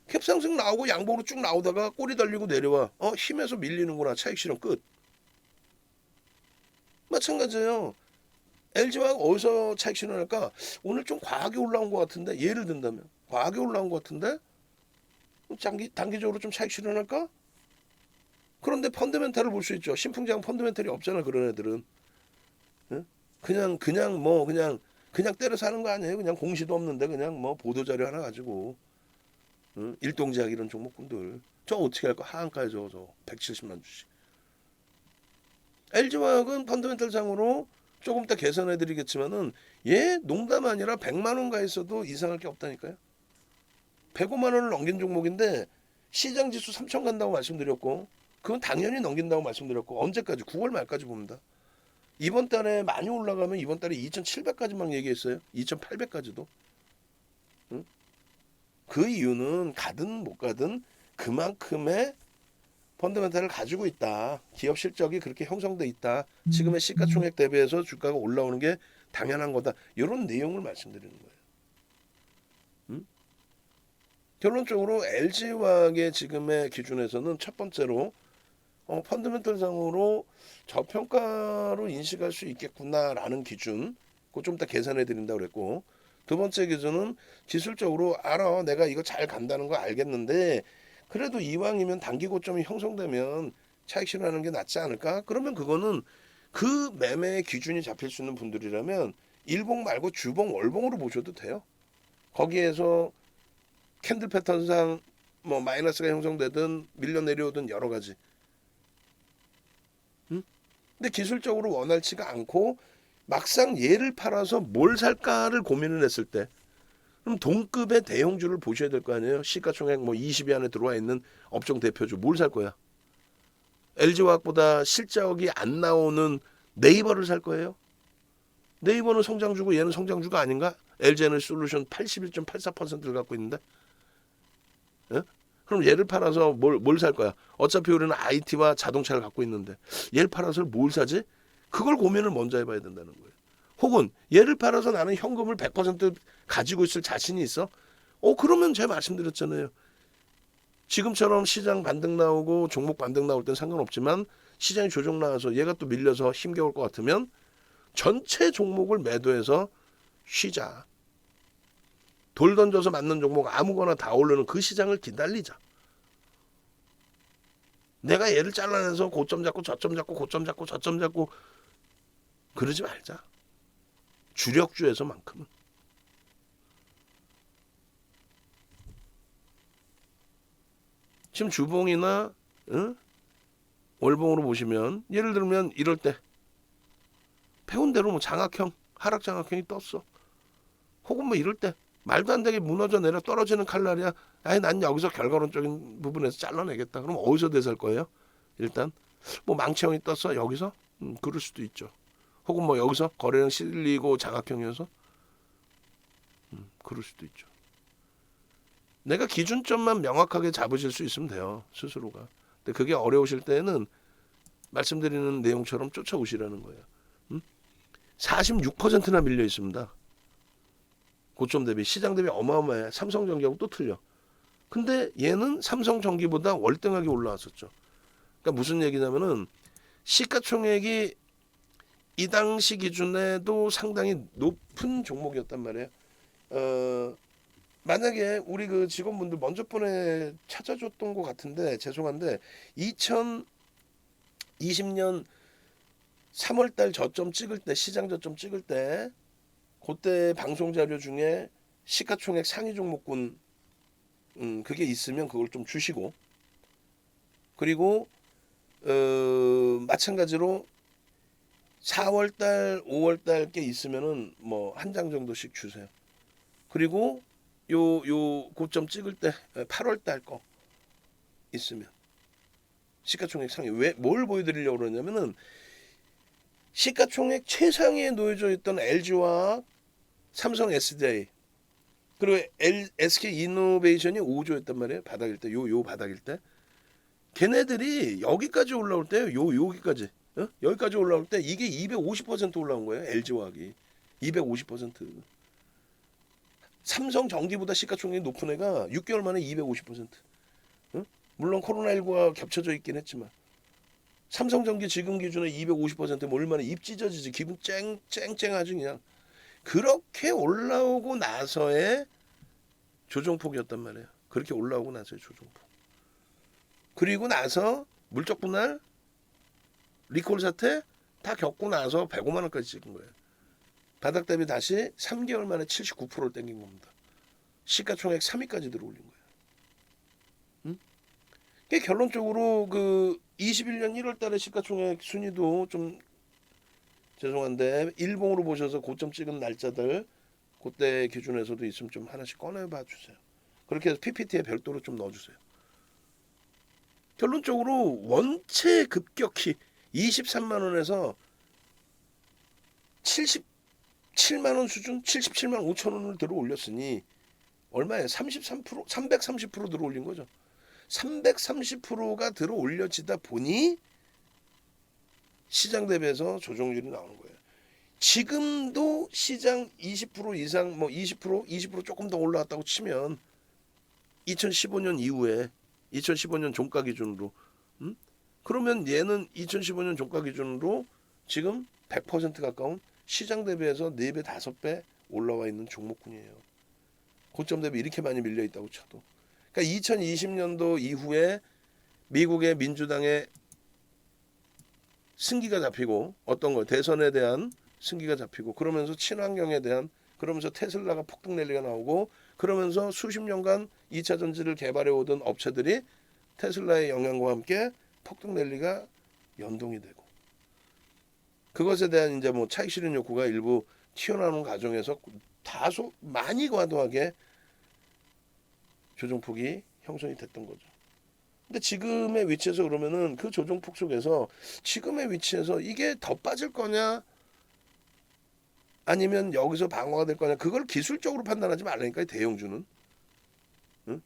캡상승 나오고 양봉으로 쭉 나오다가 꼬리 달리고 내려와. 힘에서 밀리는구나. 차익 실현 끝. 마찬가지예요. LG화학 어디서 차익 실현할까? 오늘 좀 과하게 올라온 것 같은데 예를 든다면 과하게 올라온 것 같은데 단기적으로 좀 차익 실현할까? 그런데 펀더멘탈을 볼 수 있죠. 신풍제약 펀더멘탈이 없잖아 그런 애들은. 응? 그냥 때려 사는 거 아니에요. 그냥 공시도 없는데 그냥 뭐 보도자료 하나 가지고. 응? 일동제약 이런 종목군들. 저 어떻게 할까? 하한가에 저 170만 주씩. LG화학은 펀더멘탈 상으로 조금 이따 개선해드리겠지만은 농담 아니라 100만 원 가 있어도 이상할 게 없다니까요. 105만 원을 넘긴 종목인데 시장 지수 3천 간다고 말씀드렸고 그건 당연히 넘긴다고 말씀드렸고 언제까지 9월 말까지 봅니다. 이번 달에 많이 올라가면 이번 달에 2,700까지만 얘기했어요. 2,800까지도. 응? 그 이유는 가든 못 가든 그만큼의 펀더멘탈을 가지고 있다. 기업 실적이 그렇게 형성돼 있다. 지금의 시가총액 대비해서 주가가 올라오는 게 당연한 거다. 이런 내용을 말씀드리는 거예요. 응? 결론적으로 LG화학의 지금의 기준에서는 첫 번째로 펀더멘털상으로 저평가로 인식할 수 있겠구나라는 기준, 그거 좀 이따 계산해 드린다고 그랬고, 두 번째 기준은 기술적으로 알아, 내가 이거 잘 간다는 거 알겠는데 그래도 이왕이면 단기 고점이 형성되면 차익 실현하는 게 낫지 않을까? 그러면 그거는 그 매매의 기준이 잡힐 수 있는 분들이라면 일봉 말고 주봉, 월봉으로 보셔도 돼요. 거기에서 캔들 패턴상 뭐 마이너스가 형성되든 밀려 내려오든 여러 가지. 근데 기술적으로 원활치가 않고 막상 얘를 팔아서 뭘 살까를 고민을 했을 때 그럼 동급의 대형주를 보셔야 될 거 아니에요. 시가총액 뭐 20위 안에 들어와 있는 업종 대표주 뭘 살 거야? LG화학보다 실적이 안 나오는 네이버를 살 거예요? 네이버는 성장주고 얘는 성장주가 아닌가? LG에너지솔루션 81.84%를 갖고 있는데 예? 그럼 얘를 팔아서 뭘 살 거야? 어차피 우리는 IT와 자동차를 갖고 있는데 얘를 팔아서 뭘 사지? 그걸 고민을 먼저 해봐야 된다는 거예요. 혹은 얘를 팔아서 나는 현금을 100% 가지고 있을 자신이 있어? 그러면 제가 말씀드렸잖아요. 지금처럼 시장 반등 나오고 종목 반등 나올 땐 상관없지만 시장이 조정 나와서 얘가 또 밀려서 힘겨울 것 같으면 전체 종목을 매도해서 쉬자. 돌 던져서 맞는 종목 아무거나 다 오르는 그 시장을 기다리자. 내가 얘를 잘라내서 고점 잡고 저점 잡고 고점 잡고 저점 잡고 그러지 말자. 주력주에서만큼은. 지금 주봉이나 월봉으로 보시면 예를 들면 이럴 때 배운 대로 뭐 장악형 하락 장악형이 떴어. 혹은 뭐 이럴 때 말도 안 되게 무너져 내려 떨어지는 칼날이야. 난 여기서 결과론적인 부분에서 잘라내겠다. 그럼 어디서 대살 거예요? 일단 뭐 망치형이 떴어 여기서 그럴 수도 있죠. 혹은 뭐 여기서 거래량 실리고 장악형이어서 그럴 수도 있죠. 내가 기준점만 명확하게 잡으실 수 있으면 돼요. 스스로가. 근데 그게 어려우실 때는 말씀드리는 내용처럼 쫓아오시라는 거예요. 46%나 밀려 있습니다. 고점 대비 시장 대비 어마어마해. 삼성전기하고 또 틀려. 근데 얘는 삼성전기보다 월등하게 올라왔었죠. 그러니까 무슨 얘기냐면은 시가총액이 이 당시 기준에도 상당히 높은 종목이었단 말이에요. 만약에 우리 그 직원분들 먼저 번에 찾아줬던 것 같은데 죄송한데 2020년 3월달 저점 찍을 때 시장 저점 찍을 때 그때 방송 자료 중에 시가총액 상위 종목군 그게 있으면 그걸 좀 주시고 그리고 마찬가지로 4월달 5월달 게 있으면은 뭐 한 장 정도씩 주세요. 그리고 요 고점 찍을 때 8월달 거 있으면 시가총액 상위 왜 뭘 보여드리려고 그러냐면은 시가총액 최상위에 놓여져 있던 LG화학, 삼성 SDI 그리고 SK 이노베이션이 5조였단 말이에요. 바닥일 때 요 바닥일 때 걔네들이 여기까지 올라올 때요. 여기까지 여기까지 올라올 때 이게 250% 올라온 거예요. LG화학이 250%. 삼성전기보다 시가총액이 높은 애가 6개월 만에 250%. 물론 코로나19가 겹쳐져 있긴 했지만 삼성전기 지금 기준에 250%면 얼마나 입 찢어지지. 기분 쨍쨍하지 그냥. 그렇게 올라오고 나서의 조정폭이었단 말이에요. 그렇게 올라오고 나서의 조정폭. 그리고 나서 물적 분할, 리콜 사태 다 겪고 나서 105만 원까지 찍은 거예요. 바닥 대비 다시 3개월 만에 79%를 땡긴 겁니다. 시가총액 3위까지 들어올린 거예요. 결론적으로 그 21년 1월 달에 시가총액 순위도 좀 죄송한데 일봉으로 보셔서 고점 찍은 날짜들 그때 기준에서도 있으면 좀 하나씩 꺼내봐 주세요. 그렇게 해서 PPT에 별도로 좀 넣어주세요. 결론적으로 원체 급격히 23만 원에서 77만 원 수준 77만 5천 원을 들어 올렸으니 얼마예요? 33%, 330% 들어 올린 거죠. 330%가 들어 올려지다 보니 시장 대비해서 조정률이 나오는 거예요. 지금도 시장 20% 이상 뭐 20% 조금 더 올라왔다고 치면 2015년 이후에 2015년 종가 기준으로 그러면 얘는 2015년 종가 기준으로 지금 100% 가까운 시장 대비해서 4배 5배 올라와 있는 종목군이에요. 고점 대비 이렇게 많이 밀려 있다고 쳐도. 그러니까 2020년도 이후에 미국의 민주당의 승기가 잡히고 어떤 거 대선에 대한 승기가 잡히고 그러면서 친환경에 대한 그러면서 테슬라가 폭등 랠리가 나오고 그러면서 수십 년간 2차 전지를 개발해 오던 업체들이 테슬라의 영향과 함께 폭등 랠리가 연동이 되고 그것에 대한 이제 뭐 차익 실현 욕구가 일부 튀어나오는 과정에서 다소 많이 과도하게 조정폭이 형성이 됐던 거죠. 근데 지금의 위치에서 그러면은 그 조정폭 속에서 지금의 위치에서 이게 더 빠질 거냐 아니면 여기서 방어가 될 거냐 그걸 기술적으로 판단하지 말라니까요. 대형주는. 응?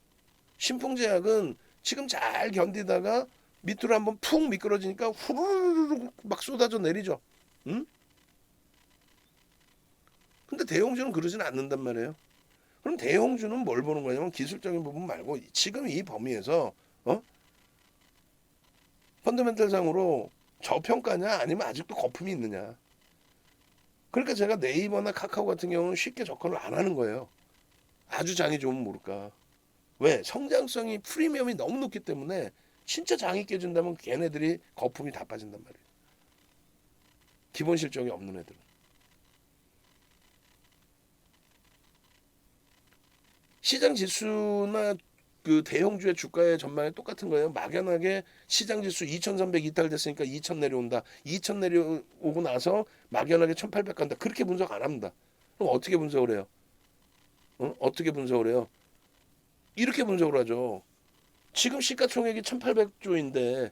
신풍제약은 지금 잘 견디다가 밑으로 한번 푹 미끄러지니까 후루룩 막 쏟아져 내리죠. 응? 근데 대형주는 그러지는 않는단 말이에요. 그럼 대형주는 뭘 보는 거냐면 기술적인 부분 말고 지금 이 범위에서 펀더멘털상으로 저평가냐 아니면 아직도 거품이 있느냐. 그러니까 제가 네이버나 카카오 같은 경우는 쉽게 접근을 안 하는 거예요. 아주 장이 좋으면 모를까. 왜? 성장성이 프리미엄이 너무 높기 때문에 진짜 장이 깨진다면 걔네들이 거품이 다 빠진단 말이에요. 기본 실적이 없는 애들은. 시장 지수나 그 대형주의 주가의 전망이 똑같은 거예요. 막연하게 시장 지수 2,300 이탈됐으니까 2,000 내려온다. 2,000 내려오고 나서 막연하게 1,800 간다. 그렇게 분석 안 합니다. 그럼 어떻게 분석을 해요? 어떻게 분석을 해요? 이렇게 분석을 하죠. 지금 시가총액이 1,800조인데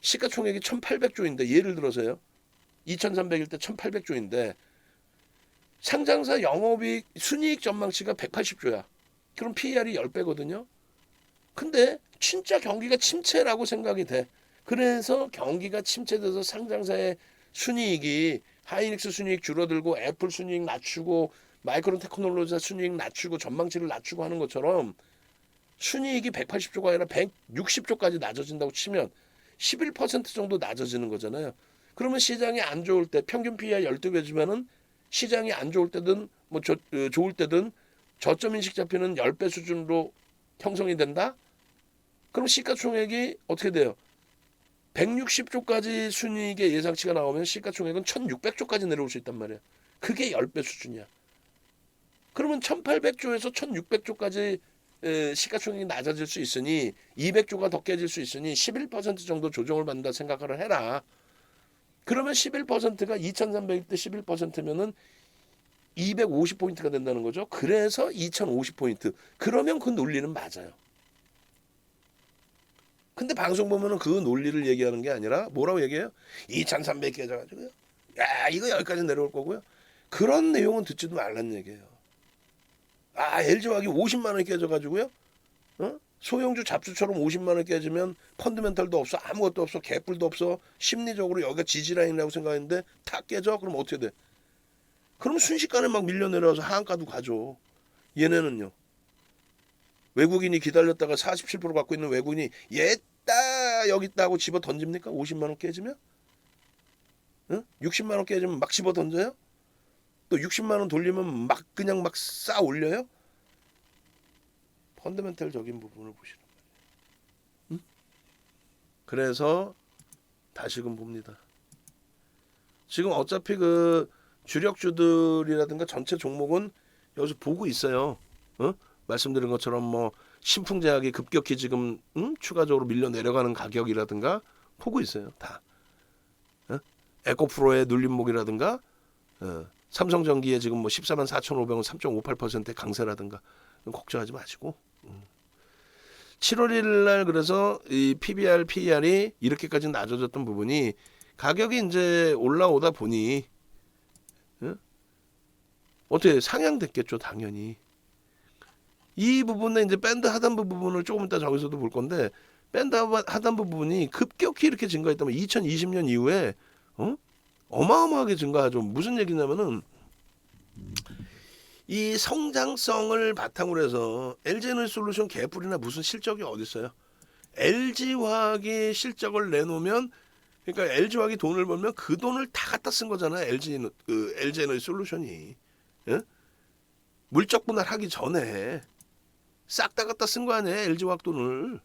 시가총액이 1,800조인데 예를 들어서요. 2,300일 때 1,800조인데 상장사 영업이익 순이익 전망치가 180조야. 그럼 PER이 10배거든요. 근데 진짜 경기가 침체라고 생각이 돼. 그래서 경기가 침체돼서 상장사의 순이익이 하이닉스 순이익 줄어들고 애플 순이익 낮추고 마이크론 테크놀로지사 순이익 낮추고 전망치를 낮추고 하는 것처럼 순이익이 180조가 아니라 160조까지 낮아진다고 치면 11% 정도 낮아지는 거잖아요. 그러면 시장이 안 좋을 때 평균 PER 12배지만은 시장이 안 좋을 때든 뭐 좋을 때든 저점 인식 잡히는 10배 수준으로 형성이 된다? 그럼 시가총액이 어떻게 돼요? 160조까지 순이익의 예상치가 나오면 시가총액은 1600조까지 내려올 수 있단 말이야. 그게 10배 수준이야. 그러면 1800조에서 1600조까지 시가총액이 낮아질 수 있으니 200조가 더 깨질 수 있으니 11% 정도 조정을 받는다 생각을 해라. 그러면 11%가 2300대 11%면은 250포인트가 된다는 거죠. 그래서 2050포인트. 그러면 그 논리는 맞아요. 근데 방송 보면은 그 논리를 얘기하는 게 아니라 뭐라고 얘기해요? 2300 깨져가지고요. 야, 이거 여기까지 내려올 거고요. 그런 내용은 듣지도 말란 얘기예요. 아, LG화학이 50만 원이 깨져가지고요. 소형주 잡주처럼 50만 원 깨지면 펀드멘털도 없어, 아무것도 없어, 개뿔도 없어, 심리적으로 여기가 지지라인이라고 생각했는데 다 깨져? 그럼 어떻게 돼? 그럼 순식간에 막 밀려 내려와서 하한가도 가죠. 얘네는요. 외국인이 기다렸다가 47% 갖고 있는 외국인이 얘다 여기 있다 하고 집어 던집니까? 50만 원 깨지면? 60만 원 깨지면 막 집어 던져요? 또 60만 원 돌리면 막 그냥 막 쌓아 올려요? 펀더멘털적인 부분을 보시는 거예요. 그래서 다시금 봅니다. 지금 어차피 그 주력주들이라든가 전체 종목은 여기서 보고 있어요. 말씀드린 것처럼 뭐 신풍제약이 급격히 지금 추가적으로 밀려 내려가는 가격이라든가 보고 있어요. 다. 에코프로의 눌림목이라든가 삼성전기의 지금 뭐 14만 4,500원 3.58%의 강세라든가 걱정하지 마시고 7월 1일 날 그래서 이 PBR, PER이 이렇게까지 낮아졌던 부분이 가격이 이제 올라오다 보니 어떻게 상향됐겠죠, 당연히. 이 부분에 이제 밴드 하단부 부분을 조금 이따 저기서도 볼 건데 밴드 하단부 부분이 급격히 이렇게 증가했다면 2020년 이후에 어마어마하게 증가하죠. 무슨 얘기냐면은 이 성장성을 바탕으로 해서 LG에너지솔루션 개뿔이나 무슨 실적이 어디 있어요? LG화학이 실적을 내놓으면 그러니까 LG화학이 돈을 벌면 그 돈을 다 갖다 쓴 거잖아요. LG에너지솔루션이 물적 분할하기 전에 싹 다 갖다 쓴 거 아니에요. LG화학 돈을.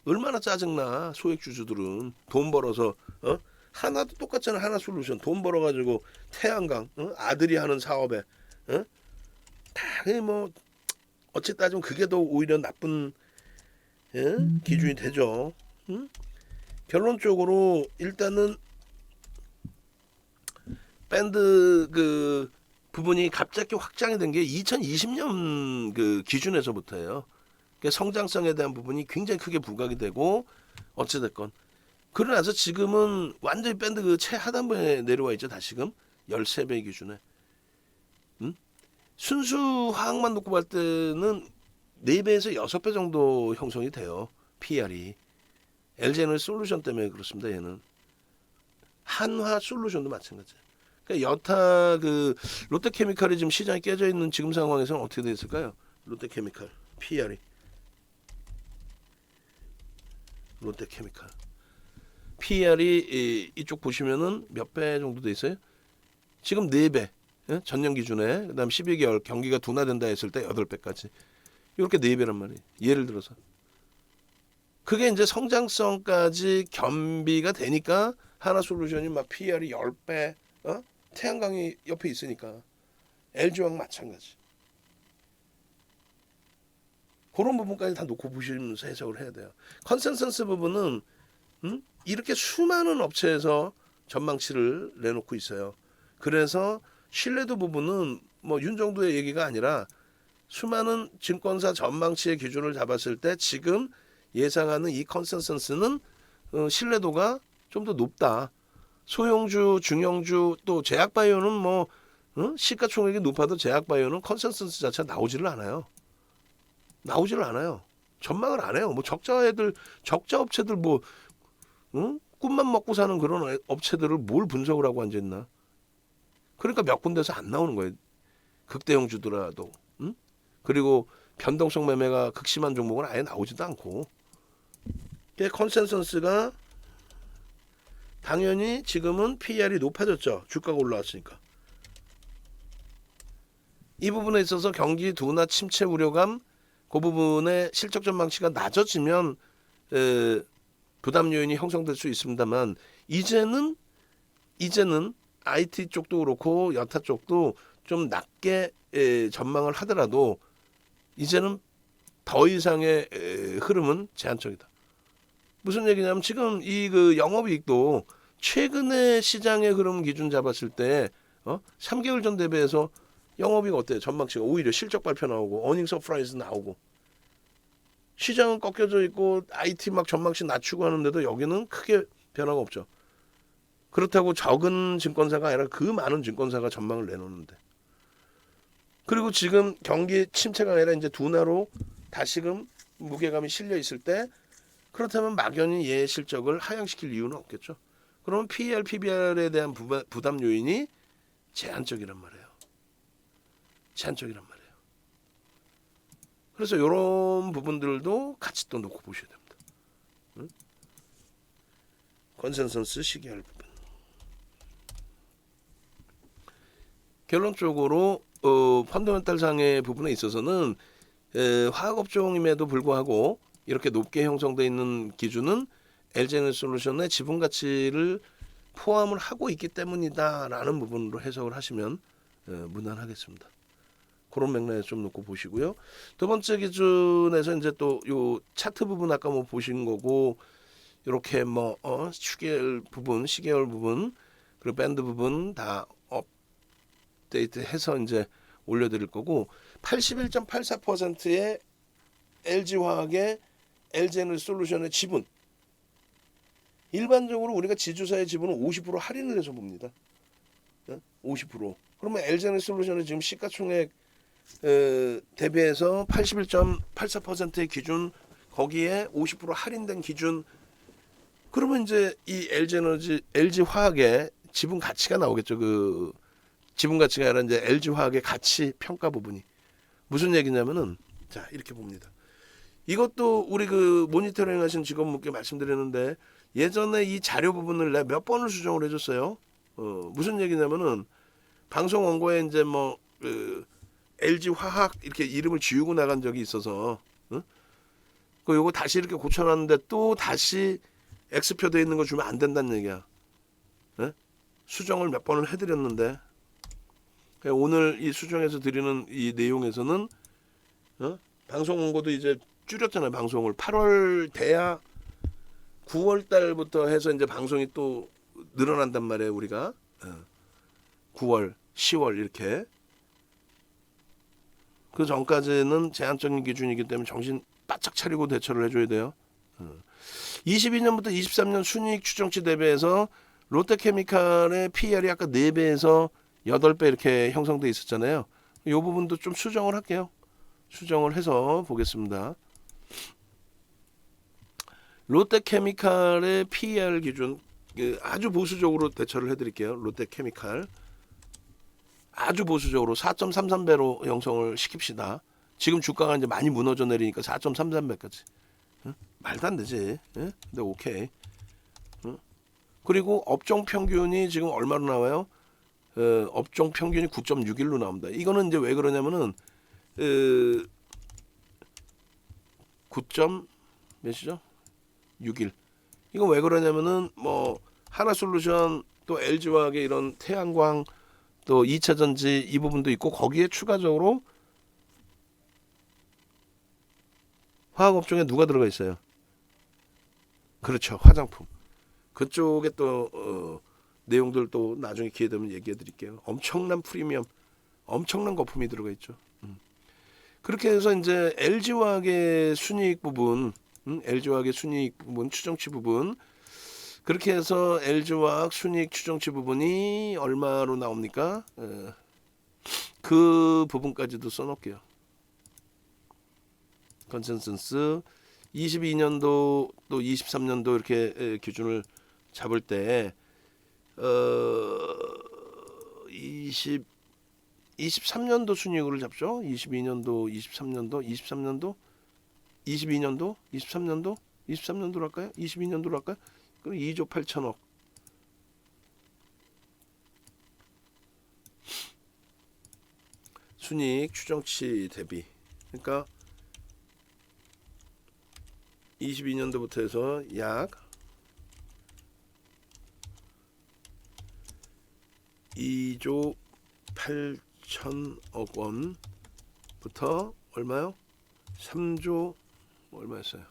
얼마나 짜증나. 소액주주들은 돈 벌어서 하나도 똑같잖아. 하나솔루션 돈 벌어가지고 태양광 아들이 하는 사업에 다 뭐 어찌 따지면 그게 더 오히려 나쁜 기준이 되죠. 결론적으로 일단은 밴드 그 부분이 갑자기 확장이 된 게 2020년 그 기준에서부터예요. 그러니까 성장성에 대한 부분이 굉장히 크게 부각이 되고 어찌됐건 그러나서 지금은 완전히 밴드 그 최하단부에 내려와 있죠. 다시금 13배 기준에. 순수 화학만 놓고 볼 때는 4배에서 6배 정도 형성이 돼요. PER이. LG에너지 솔루션 때문에 그렇습니다. 얘는. 한화 솔루션도 마찬가지예요. 그러니까 여타 그 롯데케미칼이 지금 시장이 깨져 있는 지금 상황에서는 어떻게 됐을까요? 롯데케미칼 PER이. 롯데케미칼. PER이 이쪽 보시면은 몇 배 정도 돼 있어요? 지금 4배. 전년 기준에 그다음 12개월 경기가 둔화된다 했을 때 8배까지. 이렇게 4배란 말이에요. 예를 들어서. 그게 이제 성장성까지 겸비가 되니까 하나솔루션이 막 PER이 10배, 태양광이 옆에 있으니까 LG화학 마찬가지. 그런 부분까지 다 놓고 보시면서 해석을 해야 돼요. 컨센서스 부분은 이렇게 수많은 업체에서 전망치를 내놓고 있어요. 그래서 신뢰도 부분은 뭐 윤정도의 얘기가 아니라 수많은 증권사 전망치의 기준을 잡았을 때 지금 예상하는 이 컨센서스는 신뢰도가 좀 더 높다. 소형주, 중형주 또 제약바이오는 뭐 시가총액이 높아도 제약바이오는 컨센서스 자체가 나오지를 않아요. 나오지를 않아요. 전망을 안 해요. 뭐 적자 업체들 뭐 꿈만 먹고 사는 그런 업체들을 뭘 분석을 하고 앉아있나. 그러니까 몇 군데서 안 나오는 거예요. 극대형주더라도. 그리고 변동성 매매가 극심한 종목은 아예 나오지도 않고. 컨센서스가 당연히 지금은 PER이 높아졌죠. 주가가 올라왔으니까. 이 부분에 있어서 경기 둔화 침체 우려감, 그 부분의 실적 전망치가 낮아지면 부담 요인이 형성될 수 있습니다만 이제는 IT 쪽도 그렇고 여타 쪽도 좀 낮게 전망을 하더라도 이제는 더 이상의 흐름은 제한적이다. 무슨 얘기냐면 지금 이 그 영업이익도 최근에 시장의 흐름 기준 잡았을 때 3개월 전 대비해서 영업이익 어때요? 전망치가 오히려 실적 발표 나오고 어닝 서프라이즈 나오고 시장은 꺾여져 있고 IT 막 전망치 낮추고 하는데도 여기는 크게 변화가 없죠. 그렇다고 적은 증권사가 아니라 그 많은 증권사가 전망을 내놓는데. 그리고 지금 경기 침체가 아니라 이제 둔화로 다시금 무게감이 실려 있을 때 그렇다면 막연히 얘 실적을 하향시킬 이유는 없겠죠. 그러면 PER, PBR에 대한 부담 요인이 제한적이란 말이에요. 제한적이란 말이에요. 그래서 이런 부분들도 같이 또 놓고 보셔야 됩니다. 컨센서스 시기할 부분. 결론적으로 펀더멘탈 상의 부분에 있어서는 화학업종임에도 불구하고 이렇게 높게 형성되어 있는 기준은 LG에너지솔루션의 지분 가치를 포함을 하고 있기 때문이다라는 부분으로 해석을 하시면 무난하겠습니다. 그런 맥락에 좀 놓고 보시고요. 두 번째 기준에서 이제 또 요 차트 부분 아까 뭐 보신 거고 이렇게 뭐 시계열 부분 그리고 밴드 부분 다 업데이트해서 이제 올려드릴 거고 81.84%의 LG화학의 LG에너지솔루션의 지분 일반적으로 우리가 지주사의 지분은 50% 할인을 해서 봅니다. 50%. 그러면 LG에너지솔루션의 지금 시가총액 대비해서 81.84%의 기준 거기에 50% 할인된 기준 그러면 이제 이 LG화학의 지분 가치가 나오겠죠. 그 지분 가치가 아니라 이제 LG화학의 가치 평가 부분이 무슨 얘기냐면은 자 이렇게 봅니다. 이것도 우리 그 모니터링 하신 직원분께 말씀드렸는데 예전에 이 자료 부분을 내가 몇 번을 수정을 해줬어요. 무슨 얘기냐면은 방송 원고에 이제 뭐 LG 화학 이렇게 이름을 지우고 나간 적이 있어서 그 요거 다시 이렇게 고쳐놨는데 또 다시 X표 돼 있는 거 주면 안 된다는 얘기야. 수정을 몇 번을 해드렸는데 오늘 이 수정해서 드리는 이 내용에서는 방송 원고도 이제 줄였잖아요. 방송을 8월 돼야 9월 달부터 해서 이제 방송이 또 늘어난단 말이에요. 우리가 9월, 10월 이렇게 그 전까지는 제한적인 기준이기 때문에 정신 바짝 차리고 대처를 해줘야 돼요. 22년부터 23년 순이익 추정치 대비해서 롯데케미칼의 PER이 아까 4배에서 8배 이렇게 형성돼 있었잖아요. 이 부분도 좀 수정을 할게요. 수정을 해서 보겠습니다. 롯데케미칼의 PER 기준 아주 보수적으로 대처를 해드릴게요. 롯데케미칼 아주 보수적으로 4.33배로 형성을 시킵시다. 지금 주가가 이제 많이 무너져 내리니까 4.33배까지. 말도 안 되지. 근데 오케이. 그리고 업종 평균이 지금 얼마로 나와요? 업종 평균이 9.61로 나옵니다. 이거는 이제 왜 그러냐면은 9점 몇이죠? 61. 이거 왜 그러냐면은 뭐 하나솔루션 또 LG화학의 이런 태양광 또 2차 전지 이 부분도 있고 거기에 추가적으로 화학업종에 누가 들어가 있어요? 그렇죠. 화장품. 그쪽에 또 내용들 또 나중에 기회 되면 얘기해 드릴게요. 엄청난 프리미엄, 엄청난 거품이 들어가 있죠. 그렇게 해서 이제 LG화학의 순이익 부분, LG화학의 순이익 부분, 추정치 부분 그렇게 해서 LG화학 순이익 추정치 부분이 얼마로 나옵니까? 그 부분까지도 써놓을게요. 컨센서스 22년도 또 23년도 이렇게 기준을 잡을 때 23년도 순이익을 잡죠. 22년도, 23년도, 23년도, 22년도, 23년도, 23년도로 할까요? 22년도로 할까요? 그럼 2조 8천억. 순이익 추정치 대비. 그러니까 22년도부터 해서 약 2조 8천억 원부터 얼마요? 3조 얼마였어요?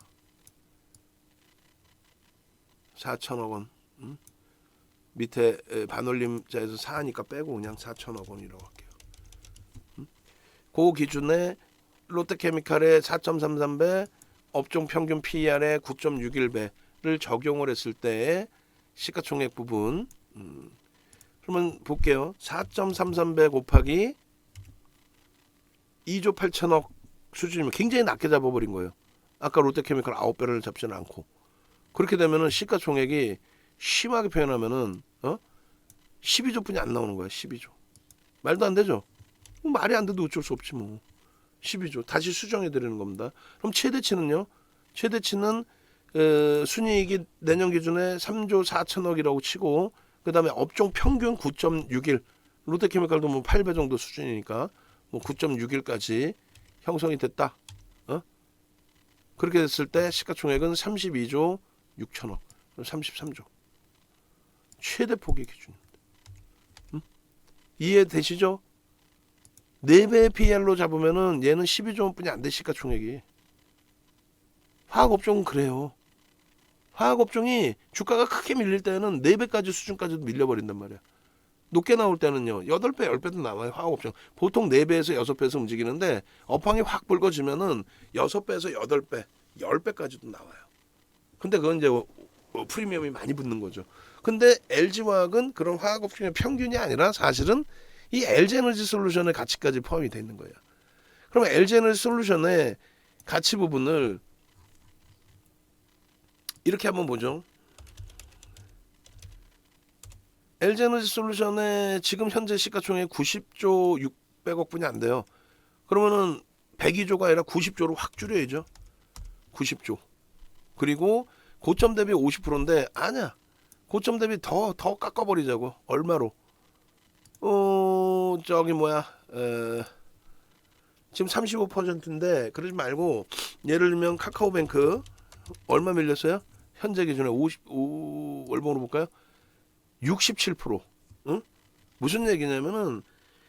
4천억 원. 밑에 반올림자에서 4하니까 빼고 그냥 4천억 원이라고 할게요. 그 기준에 롯데케미칼의 4.33배, 업종 평균 PER의 9.61배를 적용을 했을 때의 시가총액 부분. 그러면 볼게요. 4.33배 곱하기 2조 8천억 수준이면 굉장히 낮게 잡아버린 거예요. 아까 롯데케미칼 9배를 잡지는 않고. 그렇게 되면은 시가총액이 심하게 표현하면은 12조뿐이 안 나오는 거야. 12조. 말도 안 되죠. 말이 안 돼도 어쩔 수 없지 뭐. 12조 다시 수정해 드리는 겁니다. 그럼 최대치는요? 최대치는 순이익이 내년 기준에 3조 4천억이라고 치고, 그 다음에 업종 평균 9.61, 롯데케미칼도 뭐 8배 정도 수준이니까 뭐 9.61까지 형성이 됐다. 그렇게 됐을 때 시가총액은 32조 6천억, 33조. 최대 포기 기준입니다. 이해되시죠? 4배의 PER로 잡으면은 얘는 12조 원뿐이 안 돼, 시가총액이. 화학업종은 그래요. 화학업종이 주가가 크게 밀릴 때는 4배까지 수준까지도 밀려버린단 말이야. 높게 나올 때는요, 8배, 10배도 나와요, 화학업종. 보통 4배에서 6배에서 움직이는데, 업황이 확 불거지면은 6배에서 8배, 10배까지도 나와요. 근데 그건 이제 프리미엄이 많이 붙는 거죠. 근데 LG화학은 그런 화학업종의 평균이 아니라 사실은 이 LG에너지솔루션의 가치까지 포함이 되어 있는 거예요. 그러면 LG에너지솔루션의 가치 부분을 이렇게 한번 보죠. LG에너지솔루션의 지금 현재 시가총액 90조 600억 분이 안 돼요. 그러면은 102조가 아니라 90조로 확 줄여야죠. 90조. 그리고 고점 대비 50%인데 아니야. 고점 대비 더 깎아버리자고. 얼마로? 저기 뭐야? 지금 35%인데 그러지 말고 예를 들면 카카오뱅크 얼마 밀렸어요? 현재 기준에 55 얼마로 볼까요? 67%. 응? 무슨 얘기냐면은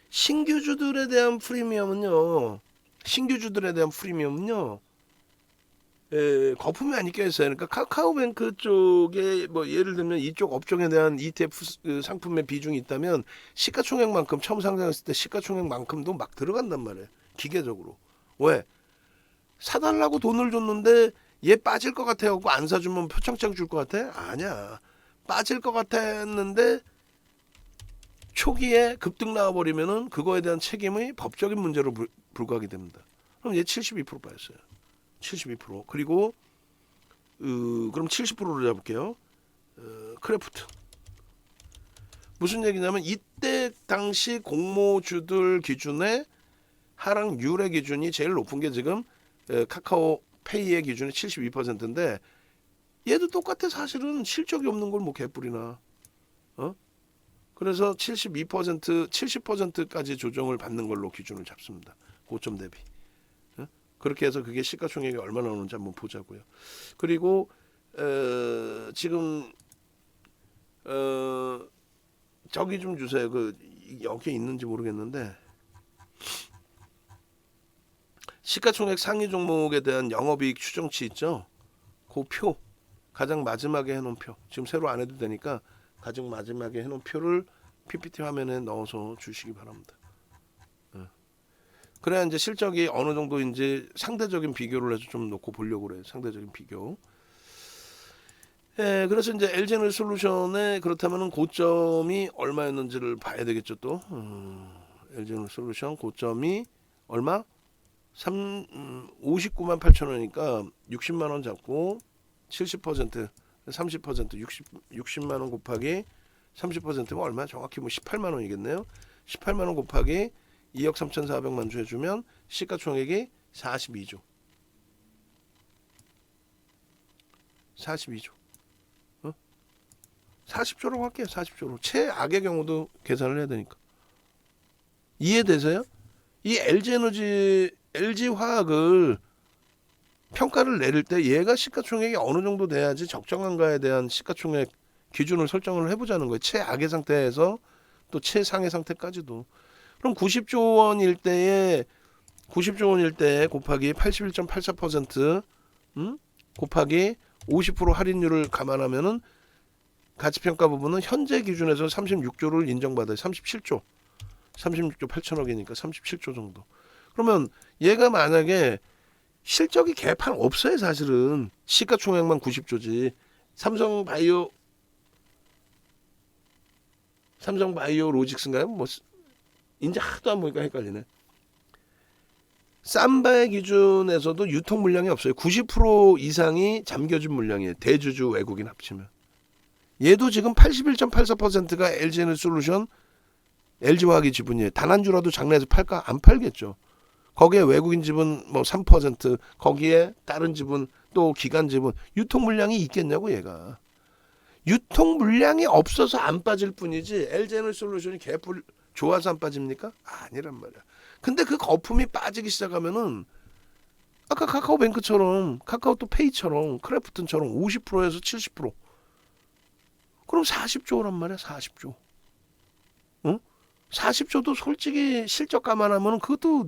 신규주들에 대한 프리미엄은요. 거품이 안 껴있어요. 그러니까 카카오뱅크 쪽에 뭐 예를 들면 이쪽 업종에 대한 ETF 상품의 비중이 있다면 시가총액만큼 처음 상장했을 때 시가총액만큼도 막 들어간단 말이에요. 기계적으로. 왜? 사달라고 돈을 줬는데 얘 빠질 것 같아요. 안 사주면 표창장 줄 것 같아? 아니야. 빠질 것 같았는데 초기에 급등 나와버리면은 그거에 대한 책임이 법적인 문제로 불구하게 됩니다. 그럼 얘 72% 빠졌어요. 72%. 그리고 그럼 70%로 잡을게요. 크래프트. 무슨 얘기냐면 이때 당시 공모주들 기준에 하락률의 기준이 제일 높은 게 지금 카카오페이의 기준이 72%인데 얘도 똑같아. 사실은 실적이 없는 걸 뭐 개뿔이나. 그래서 72%, 70%까지 조정을 받는 걸로 기준을 잡습니다. 고점 대비. 그렇게 해서 그게 시가총액이 얼마나 나오는지 한번 보자고요. 그리고 지금 저기 좀 주세요. 여기 있는지 모르겠는데 시가총액 상위 종목에 대한 영업이익 추정치 있죠? 그 표 가장 마지막에 해놓은 표. 지금 새로 안 해도 되니까 가장 마지막에 해놓은 표를 PPT 화면에 넣어서 주시기 바랍니다. 그래야 이제 실적이 어느 정도인지 상대적인 비교를 해서 좀 놓고 보려고 그래요. 상대적인 비교. 그래서 이제 LG에너지솔루션의 그렇다면은 고점이 얼마였는지를 봐야 되겠죠 또. LG에너지솔루션 고점이 얼마? 59만 8천 원이니까 60만 원 잡고 70% 30% 60만 원 곱하기 30%면 얼마? 정확히 뭐 18만 원이겠네요. 18만 원 곱하기 2억 3,400만 주 해주면 시가총액이 42조. 42조. 40조라고 할게요. 40조로. 최악의 경우도 계산을 해야 되니까. 이해되세요? 이 LG화학을 평가를 내릴 때 얘가 시가총액이 어느 정도 돼야지 적정한가에 대한 시가총액 기준을 설정을 해보자는 거예요. 최악의 상태에서 또 최상의 상태까지도. 그럼 90조 원일 때에 곱하기 81.84% 곱하기 50% 할인율을 감안하면은 가치평가 부분은 현재 기준에서 36조를 인정받아요. 37조 8천억이니까 37조 정도. 그러면 얘가 만약에 실적이 개판 없어요. 사실은 시가총액만 90조지. 삼성바이오 로직스인가요? 뭐 이제 하도 안 보니까 헷갈리네. 삼바의 기준에서도 유통 물량이 없어요. 90% 이상이 잠겨진 물량이에요. 대주주 외국인 합치면. 얘도 지금 81.84%가 LG에너지솔루션 LG화학이 지분이에요. 단 한 주라도 장내에서 팔까? 안 팔겠죠. 거기에 외국인 지분 뭐 3%, 거기에 다른 지분 또 기관 지분, 유통 물량이 있겠냐고 얘가. 유통 물량이 없어서 안 빠질 뿐이지 LG에너지솔루션이 개뿔 좋아서 안 빠집니까? 아니란 말이야. 근데 그 거품이 빠지기 시작하면은 아까 카카오뱅크처럼 카카오톡페이처럼 크래프톤처럼 50%에서 70% 그럼 40조란 말이야. 40조. 응? 40조도 솔직히 실적 감안하면 그것도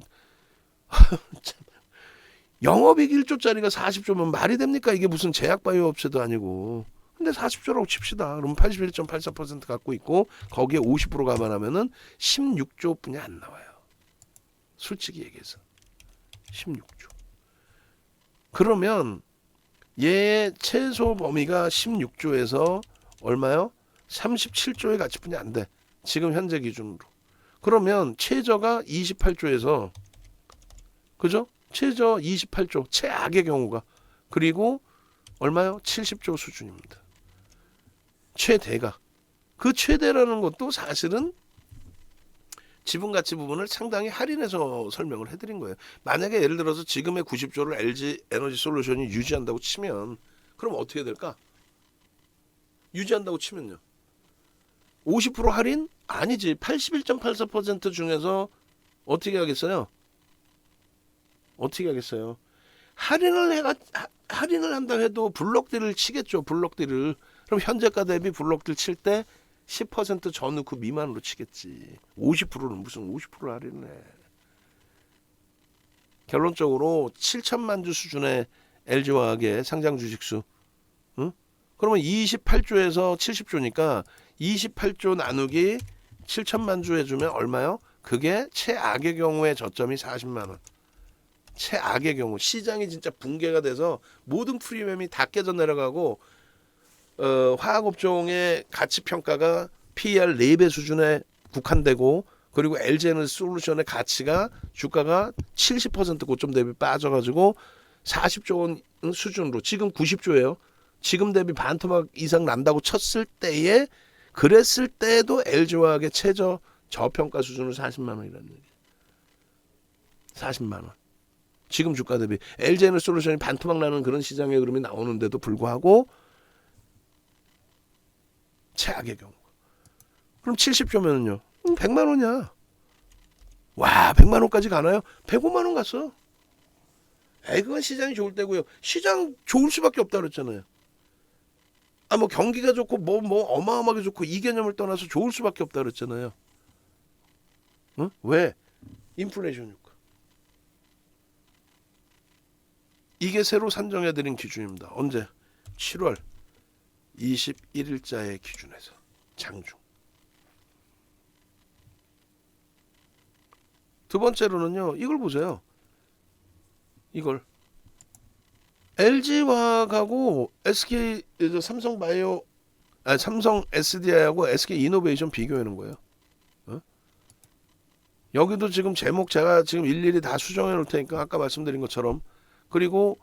영업이익 1조짜리가 40조면 말이 됩니까? 이게 무슨 제약바이오 업체도 아니고. 근데 40조라고 칩시다. 그럼 81.84% 갖고 있고 거기에 50% 감안하면은 16조뿐이 안 나와요. 솔직히 얘기해서 16조. 그러면 얘의 최소 범위가 16조에서 얼마요? 37조의 가치뿐이 안 돼. 지금 현재 기준으로. 그러면 최저가 28조에서 그죠? 최저 28조 최악의 경우가 그리고 얼마요? 70조 수준입니다. 최대가. 그 최대라는 것도 사실은 지분가치 부분을 상당히 할인해서 설명을 해드린 거예요. 만약에 예를 들어서 지금의 90조를 LG에너지솔루션이 유지한다고 치면 그럼 어떻게 될까? 유지한다고 치면요. 50% 할인? 아니지. 81.84% 중에서 어떻게 하겠어요? 할인을 한다 해도 블록딜을 치겠죠. 블록딜을. 그럼 현재가 대비 블록딜 칠 때 10% 전후 그 미만으로 치겠지. 50%는 무슨 50% 할인을 해. 결론적으로 7천만 주 수준의 LG화학의 상장 주식수. 응? 그러면 28조에서 70조니까 28조 나누기 7천만 주 해주면 얼마요? 그게 최악의 경우에 저점이 40만 원. 최악의 경우 시장이 진짜 붕괴가 돼서 모든 프리미엄이 다 깨져 내려가고 화학업종의 가치평가가 PER 4배 수준에 국한되고 그리고 LG에너지솔루션의 가치가 주가가 70% 고점 대비 빠져가지고 40조 원 수준으로 지금 90조예요. 지금 대비 반토막 이상 난다고 쳤을 때에 그랬을 때도 LG화학의 최저 저평가 수준은 40만 원이라는 얘기예요. 40만 원. 지금 주가 대비 LG에너지솔루션이 반토막 나는 그런 시장의 흐름이 나오는데도 불구하고 최악의 경우. 그럼 70조면은요. 100만 원이야. 와, 100만 원까지 가나요? 105만 원 갔어. 에이, 그건 시장이 좋을 때고요. 시장 좋을 수밖에 없다 그랬잖아요. 뭐 경기가 좋고 뭐 어마어마하게 좋고 이 개념을 떠나서 좋을 수밖에 없다 그랬잖아요. 응? 왜? 인플레이션 효과. 이게 새로 산정해드린 기준입니다. 언제? 7월 21일자의 기준에서 장중. 두 번째로는요. 이걸 보세요. 이걸 LG화학하고 SK 삼성바이오 삼성 SDI하고 SK 이노베이션 비교하는 거예요. 어? 여기도 지금 제목 제가 지금 일일이 다 수정해 놓을 테니까 아까 말씀드린 것처럼. 그리고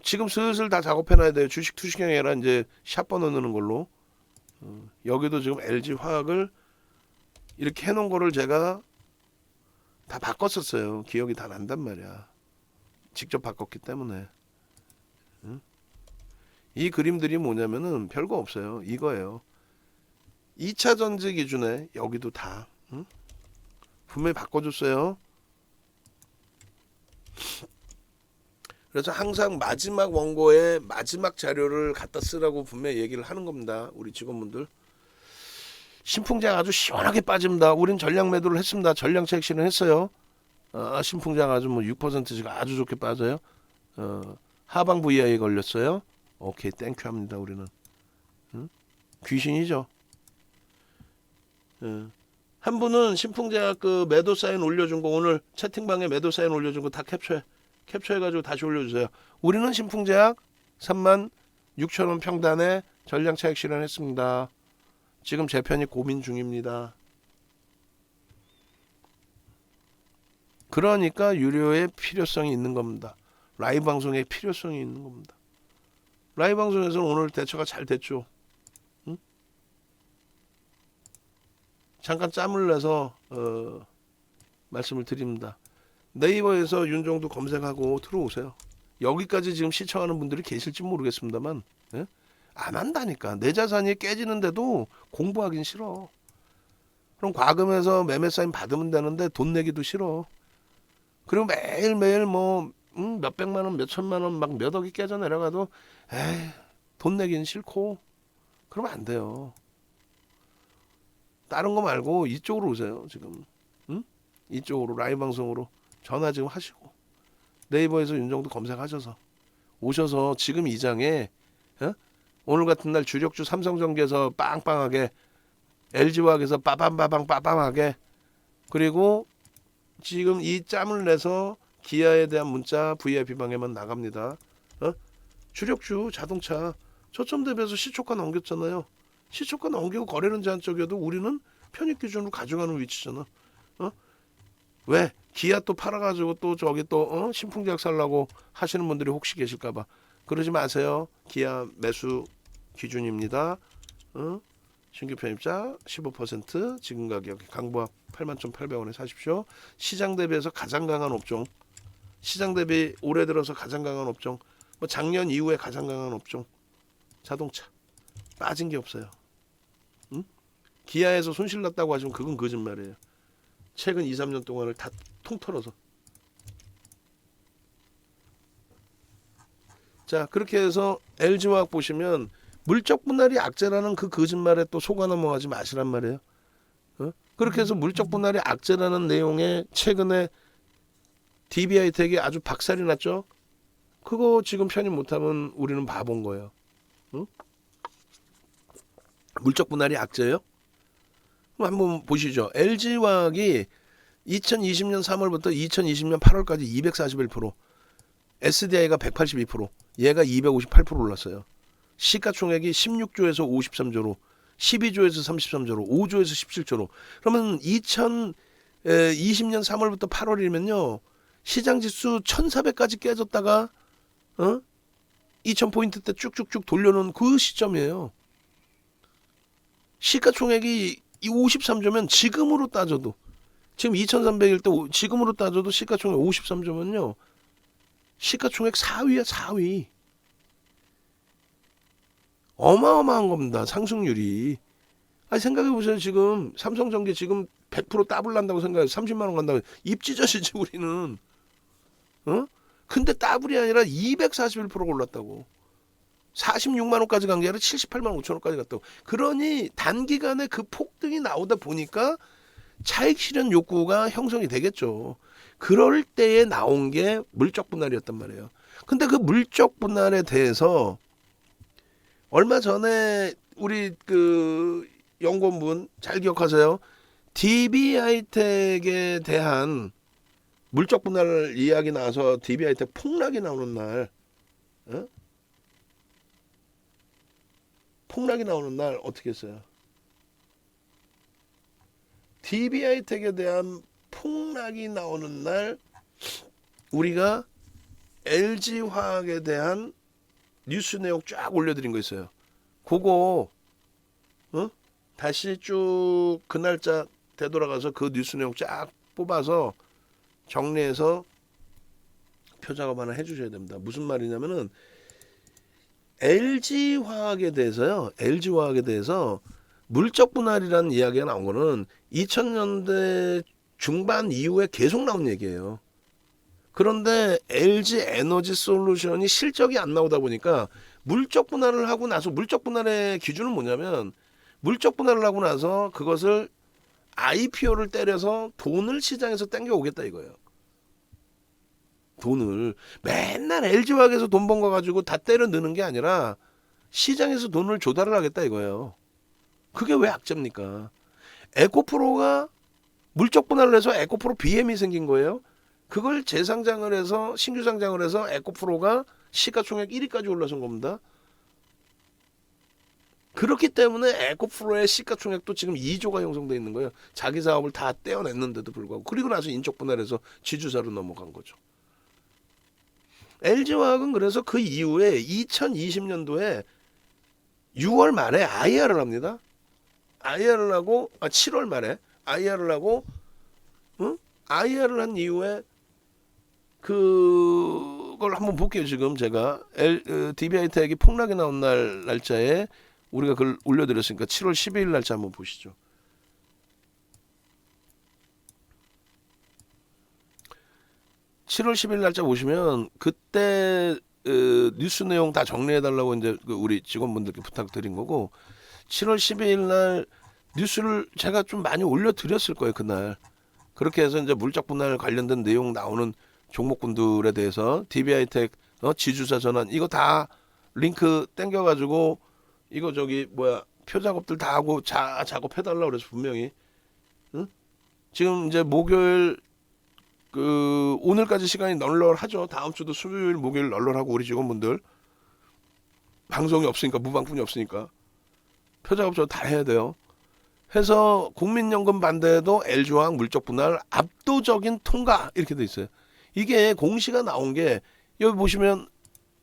지금 슬슬 다 작업해 놔야 돼요. 주식 투시경이 아니라 이제 샷 번호 넣는 걸로. 여기도 지금 LG 화학을 이렇게 해놓은 거를 제가 다 바꿨었어요. 기억이 다 난단 말이야. 직접 바꿨기 때문에. 이 그림들이 뭐냐면은 별거 없어요. 이거예요. 2차 전지 기준에 여기도 다 분명히 바꿔줬어요. 그래서 항상 마지막 원고에 마지막 자료를 갖다 쓰라고 분명히 얘기를 하는 겁니다. 우리 직원분들. 신풍장 아주 시원하게 빠집니다. 우린 전량 매도를 했습니다. 전량 액션을 했어요. 신풍장 아주 뭐 6%씩 아주 좋게 빠져요. 하방 VI에 걸렸어요. 오케이, 땡큐 합니다. 우리는. 귀신이죠. 한 분은 신풍제약 그 매도 사인 올려준 거 오늘 채팅방에 매도 사인 올려준 거 다 캡처해가지고 다시 올려주세요. 우리는 신풍제약 36,000원 평단에 전량 차익 실현했습니다. 지금 제 편이 고민 중입니다. 그러니까 유료의 필요성이 있는 겁니다. 라이브 방송의 필요성이 있는 겁니다. 라이브 방송에서는 오늘 대처가 잘 됐죠. 응? 잠깐 짬을 내서 말씀을 드립니다. 네이버에서 윤종도 검색하고 들어오세요. 여기까지 지금 시청하는 분들이 계실지 모르겠습니다만, 예? 안 한다니까. 내 자산이 깨지는데도 공부하긴 싫어. 그럼 과금해서 매매 사인 받으면 되는데 돈 내기도 싫어. 그리고 매일매일 뭐 몇백만 원, 몇천만 원, 막 몇 억이 깨져 내려가도 에이, 돈 내긴 싫고 그러면 안 돼요. 다른 거 말고 이쪽으로 오세요. 지금 이쪽으로 라이브 방송으로 전화 지금 하시고 네이버에서 윤정도 검색하셔서 오셔서 지금 이 장에 오늘 같은 날 주력주 삼성전기에서 빵빵하게 LG화학에서 빠밤빠밤 그리고 지금 이 짬을 내서 기아에 대한 문자 VIP방에만 나갑니다. 주력주 자동차 저점 대비해서 시초가 넘겼잖아요. 시초가 넘기고 거래는 제한 쪽이어도 우리는 편입 기준으로 가져가는 위치잖아. 왜? 기아 또 팔아가지고 또 저기 또 신풍제약 살라고 하시는 분들이 혹시 계실까봐 그러지 마세요. 기아 매수 기준입니다. 신규 편입자 15% 지금 가격 강보합 81,800원에 사십시오. 시장 대비해서 가장 강한 업종, 시장 대비 올해 들어서 가장 강한 업종, 뭐 작년 이후에 가장 강한 업종, 자동차 빠진 게 없어요. 기아에서 손실 났다고 하시면 그건 거짓말이에요. 최근 2, 3년 동안을 다 통틀어서. 자, 그렇게 해서 LG화학 보시면 물적 분할이 악재라는 그 거짓말에 또 속아 넘어가지 마시란 말이에요. 그렇게 해서 물적 분할이 악재라는 내용에 최근에 DB하이텍이 아주 박살이 났죠. 그거 지금 편입 못하면 우리는 바본 거예요. 물적 분할이 악재예요? 그럼 한번 보시죠. LG화학이 2020년 3월부터 2020년 8월까지 241%, SDI가 182%, 얘가 258% 올랐어요. 시가총액이 16조에서 53조로, 12조에서 33조로, 5조에서 17조로. 그러면 2020년 3월부터 8월이면요. 시장지수 1400까지 깨졌다가 2000포인트 때 쭉쭉쭉 돌려놓은 그 시점이에요. 시가총액이 53조면 지금으로 따져도 지금 2300일 때 지금으로 따져도 시가총액 53조면요. 시가총액 4위야 4위. 어마어마한 겁니다. 상승률이. 아니 생각해보세요. 지금 삼성전기 지금 100% 더블 난다고 생각해요. 30만 원 간다고. 입 찢어지지 우리는. 근데 더블이 아니라 241%가 올랐다고. 46만 원까지 간 게 아니라 78만 5천 원까지 갔다고. 그러니 단기간에 그 폭등이 나오다 보니까 차익 실현 욕구가 형성이 되겠죠. 그럴 때에 나온 게 물적 분할이었단 말이에요. 근데 그 물적 분할에 대해서 얼마 전에 우리 그 연구원분 잘 기억하세요. DB하이텍에 대한 물적 분할 이야기 나와서 DB하이텍 폭락이 나오는 날, 폭락이 나오는 날 어떻게 했어요? DB하이텍에 대한 폭락이 나오는 날 우리가 LG화학에 대한 뉴스 내용 쫙 올려드린 거 있어요. 그거 다시 쭉 그 날짜 되돌아가서 그 뉴스 내용 쫙 뽑아서 정리해서 표작업 하나 해주셔야 됩니다. 무슨 말이냐면은 LG화학에 대해서 물적 분할이라는 이야기가 나온 거는 2000년대 중반 이후에 계속 나온 얘기예요. 그런데 LG 에너지 솔루션이 실적이 안 나오다 보니까 물적 분할을 하고 나서, 물적 분할의 기준은 뭐냐면 물적 분할을 하고 나서 그것을 IPO를 때려서 돈을 시장에서 땡겨 오겠다 이거예요. 돈을 맨날 LG화학에서 돈 번 거 가지고 다 때려 넣는 게 아니라 시장에서 돈을 조달을 하겠다 이거예요. 그게 왜 악재입니까? 에코프로가 물적 분할을 해서 에코프로 BM이 생긴 거예요. 그걸 재상장을 해서 신규 상장을 해서 에코프로가 시가총액 1위까지 올라선 겁니다. 그렇기 때문에 에코프로의 시가총액도 지금 2조가 형성되어 있는 거예요. 자기 사업을 다 떼어냈는데도 불구하고. 그리고 나서 인적 분할해서 지주사로 넘어간 거죠. LG화학은 그래서 그 이후에 2020년도에 6월 말에 IR을 합니다. IR을 하고 7월 말에 IR을 하고 IR을 한 이후에 그걸 한번 볼게요. 지금 제가 DB하이텍이 폭락이 나온 날짜에 우리가 그걸 올려드렸으니까 7월 12일 날짜 한번 보시죠. (7월 10일) 날짜 보시면 그때 뉴스 내용 다 정리해달라고 이제 우리 직원분들께 부탁드린 거고, 7월 12일 날 뉴스를 제가 좀 많이 올려드렸을 거예요. 그날 그렇게 해서 이제 물적 분할 관련된 내용 나오는 종목군들에 대해서 DB하이텍 지주사 전환 이거 다 링크 땡겨가지고 이거 저기 표작업들 다 하고 작업해달라고 그래서 분명히 지금 이제 목요일 오늘까지 시간이 널널하죠. 다음 주도 수요일 목요일 널널하고 우리 직원분들 방송이 없으니까, 무방fun이 없으니까 표작업 저 다 해야 돼요. 해서 국민연금 반대도 LG화학 물적 분할 압도적인 통과 이렇게 돼 있어요. 이게 공시가 나온 게 여기 보시면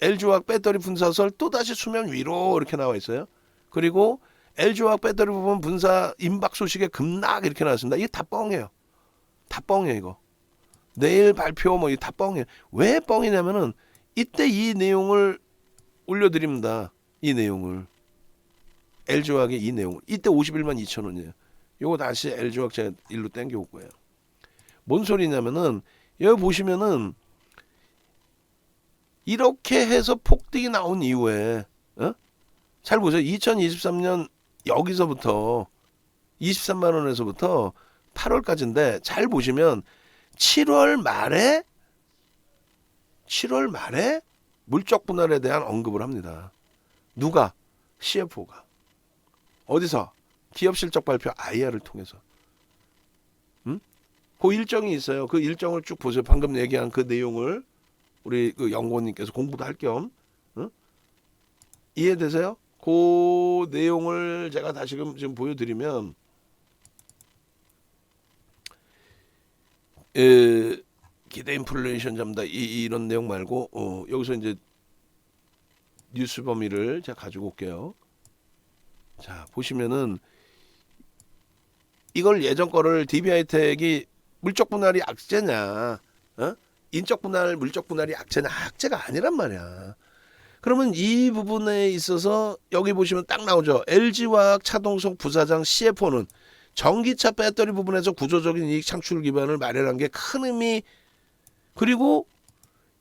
LG화학 배터리 분사설 또다시 수면 위로 이렇게 나와 있어요. 그리고 LG화학 배터리 부분 분사 임박 소식에 급락 이렇게 나왔습니다. 이게 다 뻥이에요. 다 뻥이에요 이거. 내일 발표 이게 다 뻥이에요. 왜 뻥이냐면은 이때 이 내용을 올려드립니다. 이 내용을. LG화학의 이 내용을. 이때 51만 2천 원이에요. 요거 다시 LG화학 제가 일로 땡겨올 거예요. 뭔 소리냐면은 여기 보시면은 이렇게 해서 폭등이 나온 이후에 잘 보세요. 2023년 여기서부터 23만 원에서부터 8월까지인데 잘 보시면 7월 말에 물적 분할에 대한 언급을 합니다. 누가? CFO가. 어디서? 기업 실적 발표 IR을 통해서. 그 일정이 있어요. 그 일정을 쭉 보세요. 방금 얘기한 그 내용을 우리 그 연구원님께서 공부도 할 겸 이해되세요? 그 내용을 제가 다시금 지금 보여드리면 기대 인플레이션 잡는다 이런 내용 말고 여기서 이제 뉴스 범위를 제가 가지고 올게요. 자 보시면은 이걸 예전 거를 DB하이텍이 물적 분할이 악재냐, 인적 분할, 물적 분할이 악재냐? 악재가 아니란 말이야. 그러면 이 부분에 있어서 여기 보시면 딱 나오죠. LG화학 차동석 부사장 CFO는 전기차 배터리 부분에서 구조적인 이익 창출 기반을 마련한 게 큰 의미. 그리고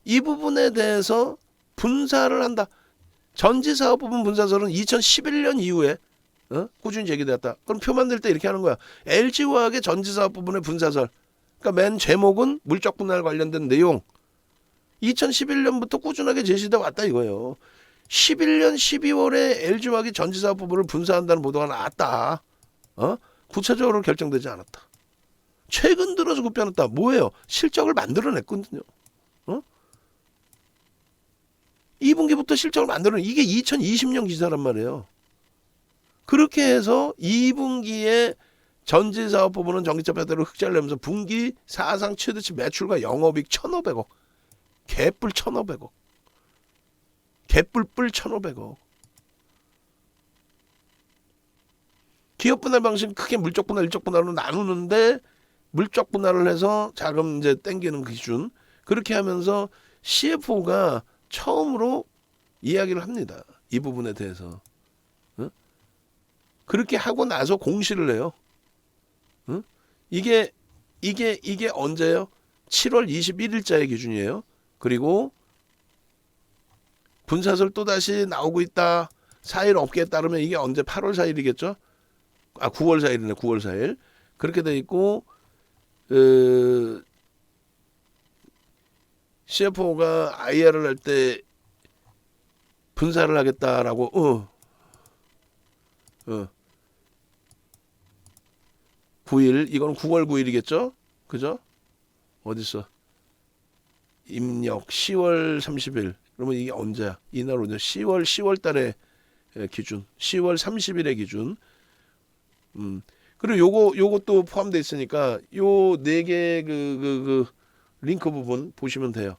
이 부분에 대해서 분사를 한다. 전지사업 부분 분사설은 2011년 이후에 꾸준히 제기되었다. 그럼 표 만들 때 이렇게 하는 거야. LG화학의 전지사업 부분의 분사설. 그러니까 맨 제목은 물적 분할 관련된 내용. 2011년부터 꾸준하게 제시돼 왔다 이거예요. 11년 12월에 LG화학이 전지사업 부분을 분사한다는 보도가 나왔다. 구체적으로 결정되지 않았다. 최근 들어서 급변했다. 뭐예요? 실적을 만들어냈거든요. 2분기부터 실적을 만들어낸 이게 2020년 기사란 말이에요. 그렇게 해서 2분기에 전지사업부문은 전기차 배터리 흑자를 내면서 분기 사상 최대치 매출과 영업이익 1,500억. 개뿔 1,500억. 개뿔뿔 1,500억. 기업 분할 방식 크게 물적 분할, 일적 분할로 나누는데 물적 분할을 해서 자금 이제 땡기는 그 기준. 그렇게 하면서 CFO가 처음으로 이야기를 합니다. 이 부분에 대해서. 어? 그렇게 하고 나서 공시를 해요. 어? 이게 언제요? 7월 21일자의 기준이에요. 그리고 분사설 또다시 나오고 있다. 4일 업계에 따르면 이게 언제 8월 4일이겠죠? 9월 4일이네. 9월 4일. 그렇게 돼 있고 CFO가 IR을 할 때 분사를 하겠다라고 9일 이건 9월 9일이겠죠? 그죠? 어딨어? 입력 10월 30일. 그러면 이게 언제야? 이날 오죠. 10월 달에 기준. 10월 30일의 기준. 그리고 요것도 포함되어 있으니까 요 네 개 그 링크 부분 보시면 돼요.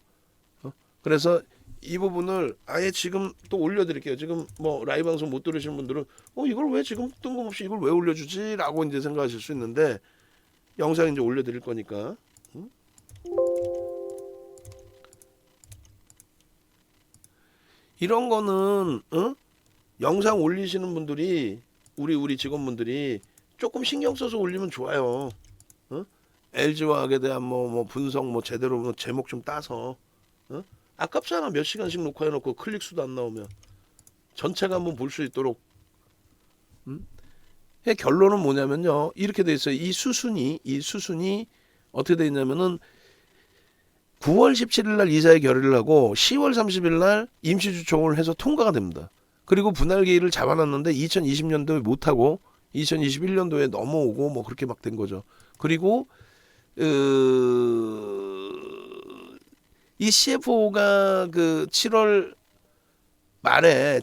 그래서 이 부분을 아예 지금 또 올려드릴게요. 지금 뭐 라이브 방송 못 들으시는 분들은 이걸 왜 지금 뜬금없이 이걸 왜 올려주지라고 이제 생각하실 수 있는데 영상 이제 올려드릴 거니까. 이런 거는 영상 올리시는 분들이 우리 직원분들이 조금 신경 써서 올리면 좋아요. LG화학에 대한 뭐 분석 뭐 제대로 뭐 제목 좀 따서 아깝잖아. 몇 시간씩 녹화해놓고 클릭 수도 안 나오면 전체가 한번 볼 수 있도록. 결론은 뭐냐면요. 이렇게 돼 있어요. 이 수순이 어떻게 돼 있냐면은 9월 17일 날 이사회 결의를 하고 10월 30일 날 임시주총을 해서 통과가 됩니다. 그리고 분할계획을 잡아놨는데 2020년도에 못하고 2021년도에 넘어오고 뭐 그렇게 막 된 거죠. 그리고 이 CFO가 그 7월 말에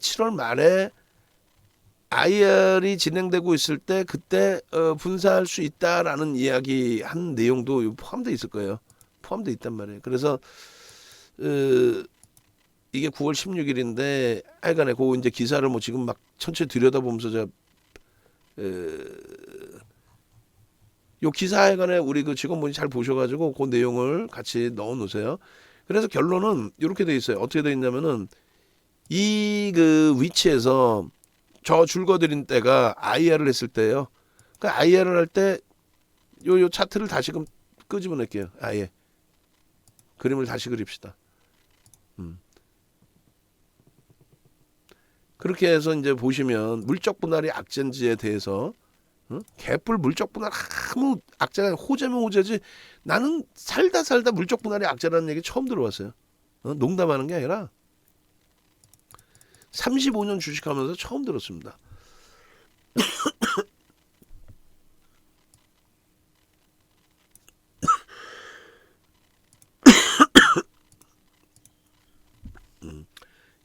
IR이 진행되고 있을 때 그때 분사할 수 있다라는 이야기 한 내용도 포함되어 있을 거예요. 포함되어 있단 말이에요. 그래서 이게 9월 16일인데 하여간에 그 이제 기사를 뭐 지금 막 천천히 들여다보면서 제가 요 기사 하여간에 우리 그 직원분이 잘 보셔가지고 그 내용을 같이 넣어 놓으세요. 그래서 결론은 이렇게 돼 있어요. 어떻게 돼 있냐면은 이 그 위치에서 저 줄거드린 때가 IR을 했을 때예요. 그 IR을 할 때 요 차트를 다시금 끄집어낼게요. 아예 그림을 다시 그립시다. 그렇게 해서 이제 보시면 물적 분할이 악재인지에 대해서 개뿔 물적 분할 아무 악재가 호재면 호재지. 나는 살다 물적 분할이 악재라는 얘기 처음 들어봤어요. 농담하는 게 아니라 35년 주식하면서 처음 들었습니다.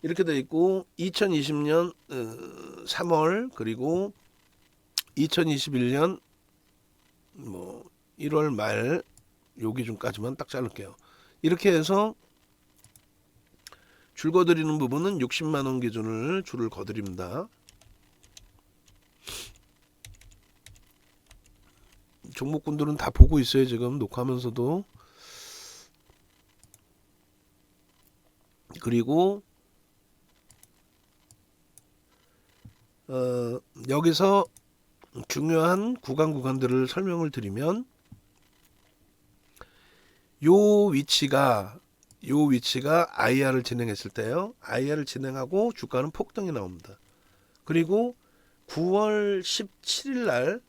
이렇게 돼 있고 2020년 3월 그리고 2021년 뭐 1월 말 요 기준까지만 딱 자를게요. 이렇게 해서 줄 거드리는 부분은 60만 원 기준을 줄을 거드립니다. 종목군들은 다 보고 있어요. 지금 녹화하면서도. 그리고 여기서 중요한 구간들을 설명을 드리면 요 위치가 IR을 진행했을 때요. IR을 진행하고 주가는 폭등이 나옵니다. 그리고 9월 17일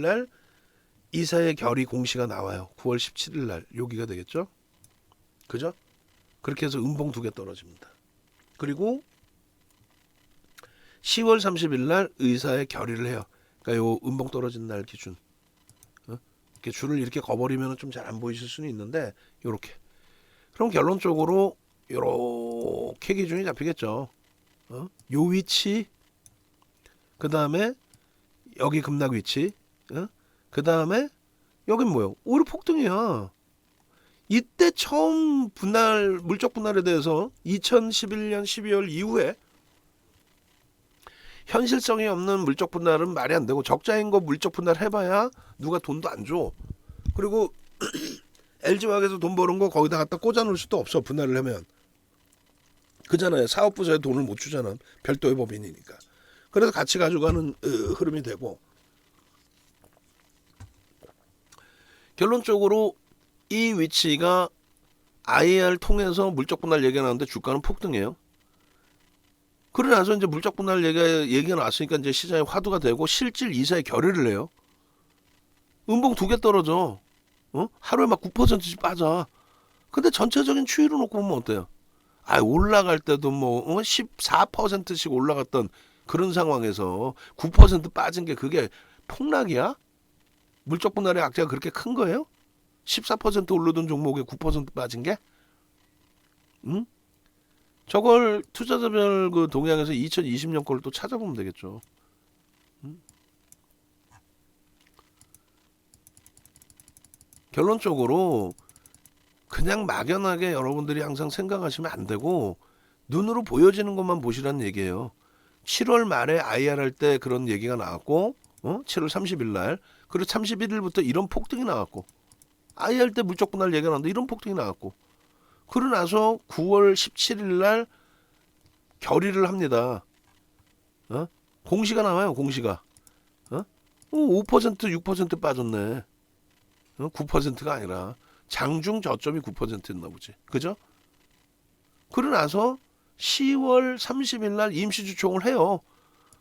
날 이사의 결의 공시가 나와요. 9월 17일 날 여기가 되겠죠? 그죠? 그렇게 해서 음봉 2개 떨어집니다. 그리고 10월 30일 날 의사의 결의를 해요. 그러니까 요 음봉 떨어진 날 기준. 이렇게 줄을 이렇게 거버리면 좀 잘 안 보이실 수는 있는데 요렇게. 그럼 결론적으로 요렇게 기준이 잡히겠죠. 요 위치, 그 다음에 여기 급락 위치, 그 다음에 여긴 뭐예요? 오히려 폭등이야. 이때 처음 물적 분할에 대해서 2011년 12월 이후에 현실성이 없는 물적 분할은 말이 안 되고, 적자인 거 물적 분할 해봐야 누가 돈도 안 줘. 그리고 LG화학에서 돈 버는 거 거기다 갖다 꽂아 놓을 수도 없어, 분할을 하면. 그잖아요. 사업부서에 돈을 못 주잖아. 별도의 법인이니까. 그래서 같이 가져가는 흐름이 되고, 결론적으로 이 위치가 IR 통해서 물적 분할 얘기가 나오는데 주가는 폭등해요. 그러고 나서 이제 물적 분할 얘기가 나왔으니까 이제 시장에 화두가 되고 실질 이사의 결의를 해요. 음봉 2개 떨어져. 하루에 막 9%씩 빠져. 근데 전체적인 추이로 놓고 보면 어때요? 올라갈 때도 뭐 14%씩 올라갔던 그런 상황에서 9% 빠진 게 그게 폭락이야? 물적 분할의 악재가 그렇게 큰 거예요? 14% 오르던 종목에 9% 빠진 게? 응? 저걸 투자자별 그 동향에서 2020년 거를 또 찾아보면 되겠죠. 응? 결론적으로 그냥 막연하게 여러분들이 항상 생각하시면 안 되고, 눈으로 보여지는 것만 보시라는 얘기예요. 7월 말에 IR 할 때 그런 얘기가 나왔고, 7월 30일 날, 그리고 31일부터 이런 폭등이 나왔고, IR 할 때 물적 분할 얘기가 나왔는데 이런 폭등이 나왔고, 그러고 나서 9월 17일 날 결의를 합니다. 공시가 나와요, 공시가. 5% 6% 빠졌네. 9%가 아니라 장중 저점이 9%였나 보지. 그죠? 그러고 나서 10월 30일 날 임시주총을 해요.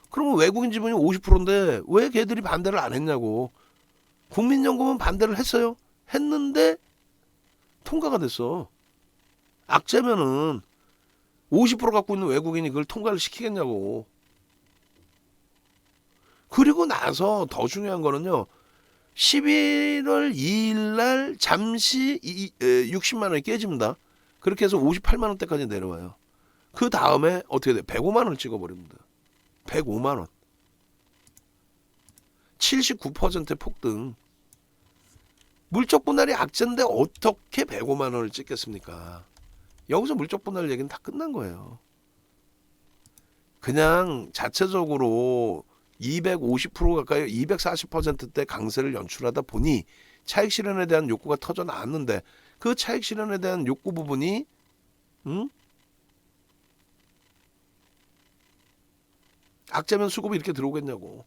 그러면 외국인 지분이 50%인데 왜 걔들이 반대를 안 했냐고. 국민연금은 반대를 했어요. 했는데 통과가 됐어. 악재면은 50% 갖고 있는 외국인이 그걸 통과를 시키겠냐고. 그리고 나서 더 중요한 거는요. 11월 2일 날 잠시 60만 원이 깨집니다. 그렇게 해서 58만 원대까지 내려와요. 그 다음에 어떻게 돼? 105만 원을 찍어버립니다. 105만 원. 79%의 폭등. 물적 분할이 악재인데 어떻게 105만 원을 찍겠습니까? 여기서 물적 분할 얘기는 다 끝난 거예요. 그냥 자체적으로 250% 가까이 240%대 강세를 연출하다 보니 차익 실현에 대한 욕구가 터져 나왔는데, 그 차익 실현에 대한 욕구 부분이 악재면 수급이 이렇게 들어오겠냐고.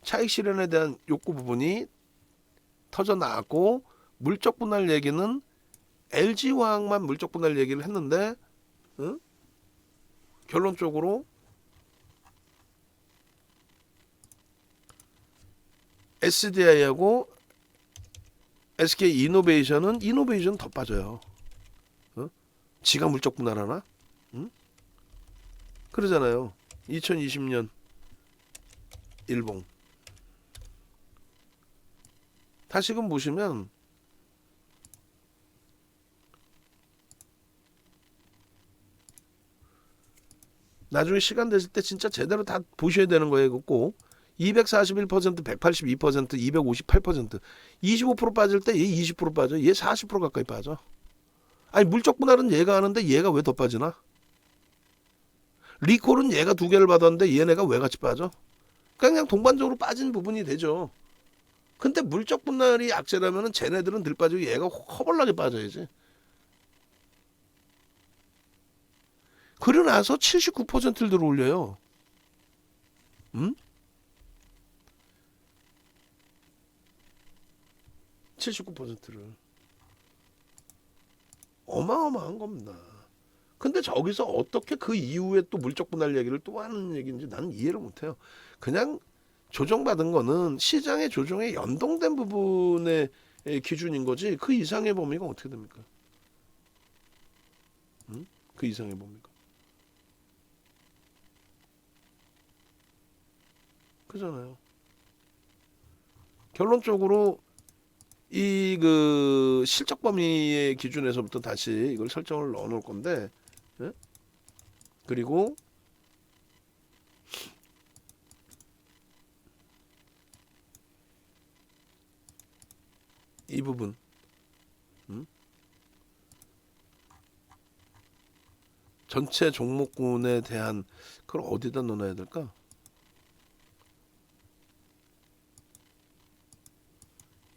차익 실현에 대한 욕구 부분이 터져 나왔고, 물적 분할 얘기는 LG화학만 물적 분할 얘기를 했는데, 결론적으로 SDI하고 SK이노베이션은 이노베이션 더 빠져요. 지가 물적 분할하나? 그러잖아요. 2020년 일봉. 다시금 보시면 나중에 시간 되실 때 진짜 제대로 다 보셔야 되는 거예요. 꼭 241%, 182%, 258%, 25% 빠질 때 얘 20% 빠져. 얘 40% 가까이 빠져. 아니 물적 분할은 얘가 하는데 얘가 왜 더 빠지나? 리콜은 얘가 2개를 받았는데 얘네가 왜 같이 빠져? 그냥 동반적으로 빠진 부분이 되죠. 근데 물적 분할이 악재라면은 쟤네들은 들 빠지고 얘가 허벌나게 빠져야지. 그러고 나서 79%를 들어 올려요. 79%를. 어마어마한 겁니다. 근데 저기서 어떻게 그 이후에 또 물적 분할 얘기를 또 하는 얘기인지 나는 이해를 못해요. 그냥 조정받은 거는 시장의 조정에 연동된 부분의 기준인 거지, 그 이상의 범위가 어떻게 됩니까? 그 이상의 범위가. 그잖아요. 결론적으로 이 그 실적 범위의 기준에서부터 다시 이걸 설정을 넣어 놓을 건데, 그리고 이 부분. 전체 종목군에 대한 그걸 어디다 넣어놔야 될까?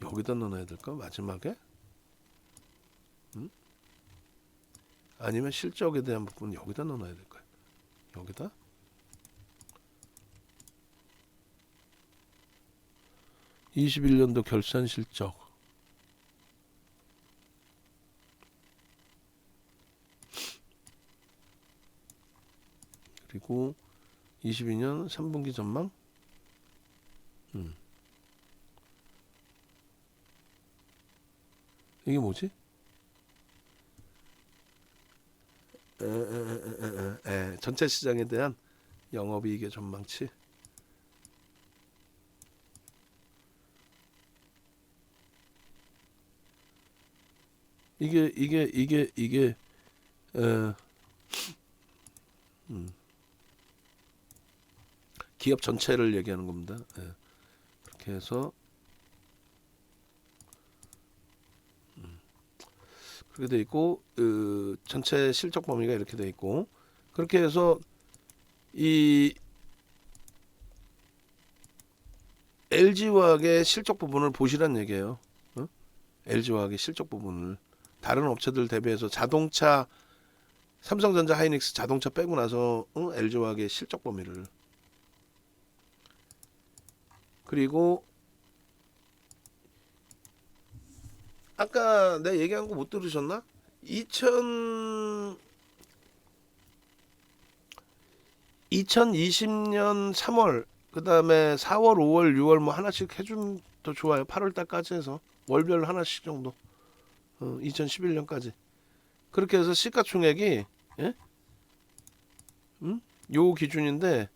여기다 넣어놔야 될까? 마지막에? 아니면 실적에 대한 부분 여기다 넣어놔야 될까요? 여기다? (21년도) 결산 실적. 그리고 22년 3분기 전망. 이게 뭐지? 전체 시장에 대한 영업이익의 전망치. 이게 기업 전체를 얘기하는 겁니다. 그렇게 해서 그렇게 돼 있고, 전체 실적 범위가 이렇게 돼 있고, 그렇게 해서 이 LG화학의 실적 부분을 보시란 얘기예요. LG화학의 실적 부분을 다른 업체들 대비해서 자동차, 삼성전자, 하이닉스 자동차 빼고 나서 LG화학의 실적 범위를. 그리고 아까 내가 얘기한 거 못 들으셨나? 2020년 3월, 그 다음에 4월, 5월, 6월 뭐 하나씩 해주면 더 좋아요. 8월 달까지 해서 월별 하나씩 정도. 2011년까지. 그렇게 해서 시가총액이, 예? 요 기준인데,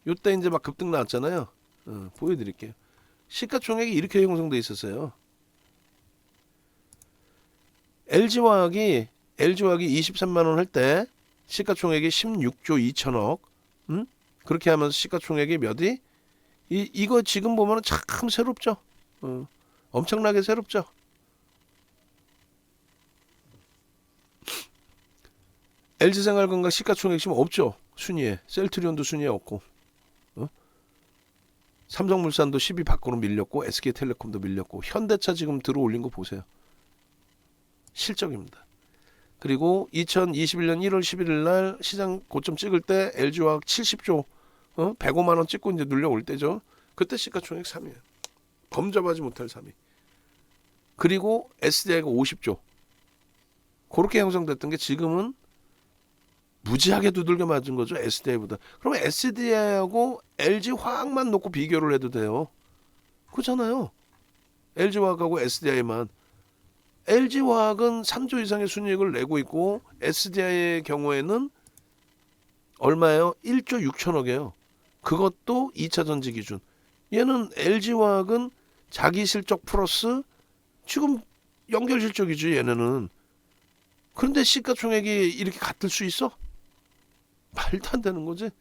요때 이제 막 급등 나왔잖아요. 보여드릴게요. 시가총액이 이렇게 형성돼 있었어요. LG화학이 23만 원 할 때 시가총액이 16조 2천억. 그렇게 하면서 시가총액이 몇이? 이거 지금 보면 참 새롭죠. 엄청나게 새롭죠. LG생활건강 시가총액 지금 없죠. 순위에. 셀트리온도 순위에 없고. 삼성물산도 10위 밖으로 밀렸고, SK텔레콤도 밀렸고, 현대차 지금 들어올린 거 보세요. 실적입니다. 그리고 2021년 1월 11일 날 시장 고점 찍을 때 LG화학 70조 105만 원 찍고 이제 눌려올 때죠. 그때 시가총액 3위예요. 범접하지 못할 3위. 그리고 SDI가 50조. 그렇게 형성됐던 게 지금은 무지하게 두들겨 맞은 거죠. SDI보다. 그러면 SDI하고 LG화학만 놓고 비교를 해도 돼요. 그렇잖아요. LG화학하고 SDI만. LG화학은 3조 이상의 순이익을 내고 있고, SDI의 경우에는 얼마예요? 1조 6천억이에요. 그것도 2차 전지 기준. 얘는 LG화학은 자기 실적 플러스 지금 연결 실적이죠. 얘네는. 그런데 시가총액이 이렇게 같을 수 있어? 말도 안 되는 거지.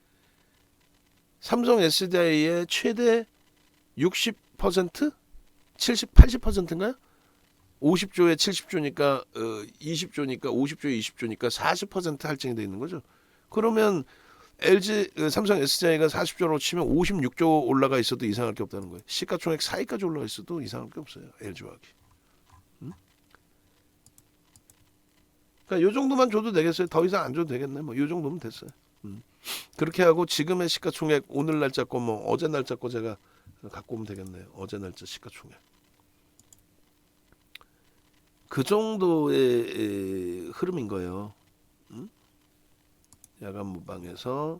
삼성 SDI의 최대 60%? 70, 80%인가요? 50조에 70조니까 20조니까 50조에 20조니까 40% 할증이 돼 있는 거죠. 그러면 삼성 SDI가 40조로 치면 56조 올라가 있어도 이상할 게 없다는 거예요. 시가총액 4위까지 올라가 있어도 이상할 게 없어요. LG화학이. 그러니까 요 정도만 줘도 되겠어요. 더 이상 안 줘도 되겠네. 뭐 요 정도면 됐어요. 그렇게 하고 지금의 시가총액 오늘 날짜 거 뭐 어제 날짜 거 제가 갖고 오면 되겠네요. 어제 날짜 시가총액. 그 정도의 흐름인 거예요. 야간 무방에서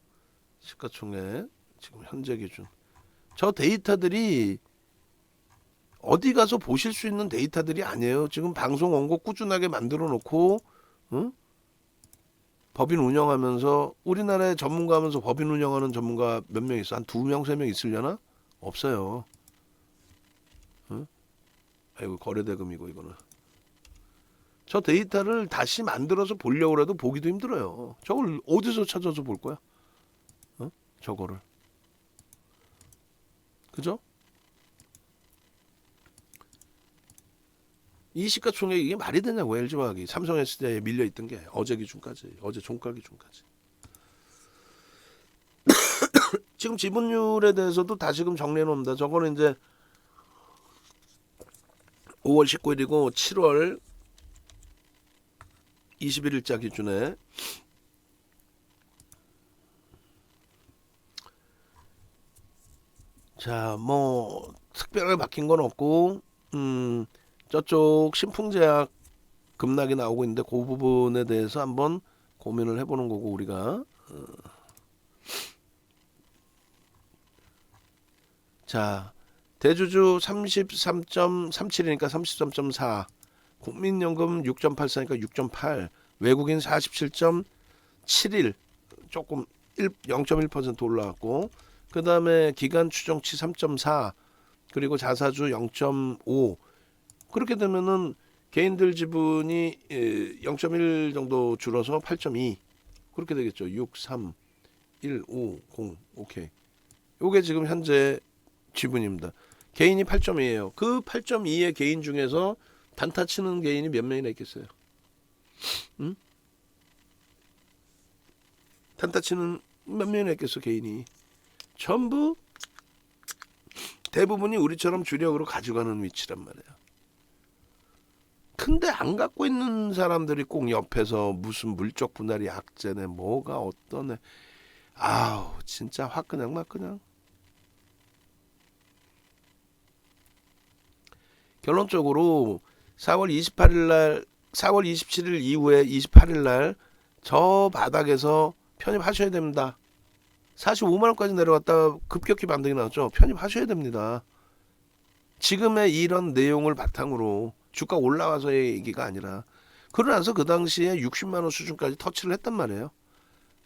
시가총액 지금 현재 기준. 저 데이터들이 어디 가서 보실 수 있는 데이터들이 아니에요. 지금 방송 원고 꾸준하게 만들어 놓고 법인 운영하면서 우리나라에 전문가하면서 법인 운영하는 전문가 몇 명 있어? 한 2명, 3명 있으려나? 없어요. 아이고 거래대금이고 이거는. 저 데이터를 다시 만들어서 보려고 해도 보기도 힘들어요. 저걸 어디서 찾아서 볼 거야? 저거를. 그죠? 이 시가총액 이게 말이 되냐고. LG화학이 삼성 SDI에 밀려 있던 게 어제 기준까지, 어제 종가 기준까지. 지금 지분율에 대해서도 다시금 정리해 놓습니다. 저거는 이제 5월 19일이고 7월 21일자 기준에 자, 뭐 특별하게 바뀐 건 없고 저쪽 신풍제약 급락이 나오고 있는데 그 부분에 대해서 한번 고민을 해보는 거고 우리가 자 대주주 33.37이니까 33.4 국민연금 6.84니까 6.8 외국인 47.71 조금 0.1% 올라왔고 그 다음에 기간 추정치 3.4 그리고 자사주 0.5 그렇게 되면은 개인들 지분이 0.1 정도 줄어서 8.2 그렇게 되겠죠. 6, 3, 1, 5, 0 오케이. 요게 지금 현재 지분입니다. 개인이 8.2예요. 그 8.2의 개인 중에서 단타 치는 개인이 몇 명이나 있겠어요? 응? 단타 치는 몇 명이나 있겠어 개인이? 전부 대부분이 우리처럼 주력으로 가져가는 위치란 말이에요. 근데 안 갖고 있는 사람들이 꼭 옆에서 무슨 물적 분할이 악재네 뭐가 어떠네 아우 진짜 화끈양 막그냥 결론적으로 4월 28일 날 4월 27일 이후에 28일 날 저 바닥에서 편입하셔야 됩니다. 45만 원까지 내려갔다 급격히 반등이 나왔죠. 편입하셔야 됩니다. 지금의 이런 내용을 바탕으로 주가 올라와서의 얘기가 아니라 그러나서 그 당시에 60만 원 수준까지 터치를 했단 말이에요.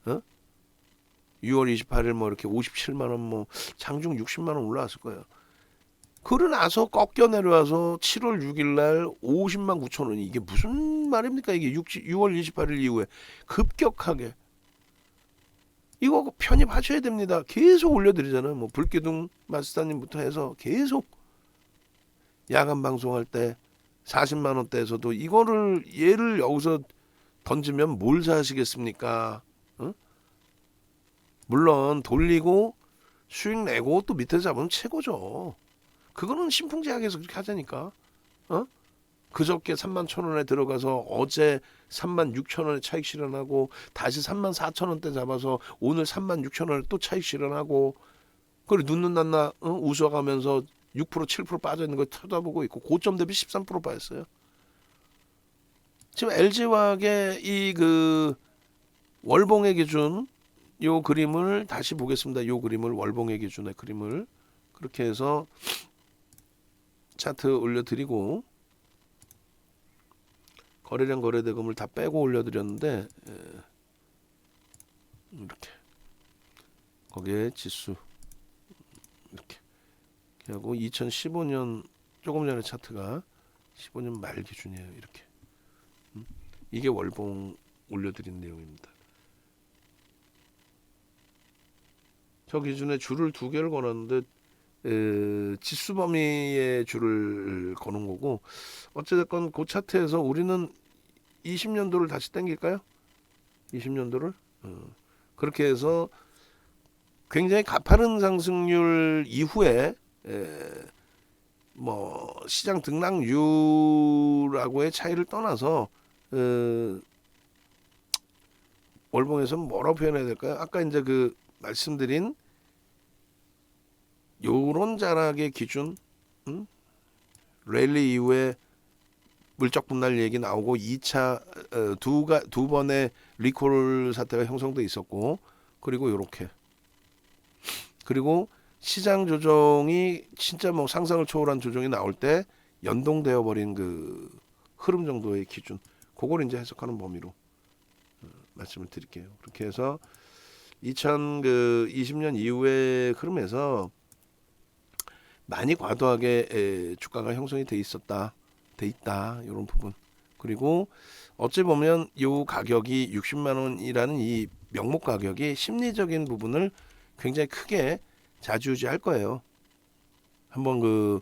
어? 6월 28일 뭐 이렇게 57만 원 뭐 장중 60만 원 올라왔을 거예요. 그러나서 꺾여 내려와서 7월 6일 날 50만 9천 원이 이게 무슨 말입니까? 이게 6월 28일 이후에 급격하게 이거 편입하셔야 됩니다. 계속 올려드리잖아요. 뭐 불기둥 마스터님부터 해서 계속 야간 방송할 때 40만 원대에서도 이거를 얘를 여기서 던지면 뭘 사시겠습니까? 어? 물론 돌리고 수익 내고 또 밑에 잡으면 최고죠. 그거는 신풍제약에서 그렇게 하자니까. 어? 그저께 3만 1,000원에 들어가서 어제 3만 6천 원에 차익 실현하고 다시 3만 4천 원대 잡아서 오늘 3만 6천 원에 또 차익 실현하고 그리고 눈눈 난나 웃어가면서 6% 7% 빠져있는 걸 쳐다보고 있고 고점 대비 13% 빠졌어요. 지금 LG화학의 이 그 월봉의 기준 요 그림을 다시 보겠습니다. 요 그림을 월봉의 기준의 그림을 그렇게 해서 차트 올려드리고 거래량 거래대금을 다 빼고 올려드렸는데 이렇게 거기에 지수 이렇게 하고 2015년 조금 전에 차트가 15년 말 기준이에요. 이렇게 이게 월봉 올려드린 내용입니다. 저 기준에 줄을 두 개를 걸었는데 지수 범위의 줄을 거는 거고 어찌됐건 그 차트에서 우리는 20년도를 다시 당길까요? 20년도를 그렇게 해서 굉장히 가파른 상승률 이후에 뭐 시장 등락률하고의 차이를 떠나서 월봉에서 뭐라고 표현해야 될까요? 아까 이제 그 말씀드린 요런 자락의 기준 랠리 이후에 물적 분할 얘기 나오고 2차 두 번의 리콜 사태가 형성돼 있었고 그리고 요렇게 그리고 시장 조정이 진짜 뭐 상상을 초월한 조정이 나올 때 연동되어 버린 그 흐름 정도의 기준 그걸 이제 해석하는 범위로 말씀을 드릴게요. 그렇게 해서 2020년 이후의 흐름에서 많이 과도하게 주가가 형성이 돼 있다 이런 부분 그리고 어찌 보면 이 가격이 60만 원이라는 이 명목 가격이 심리적인 부분을 굉장히 크게 좌지우지할 거예요. 한번 그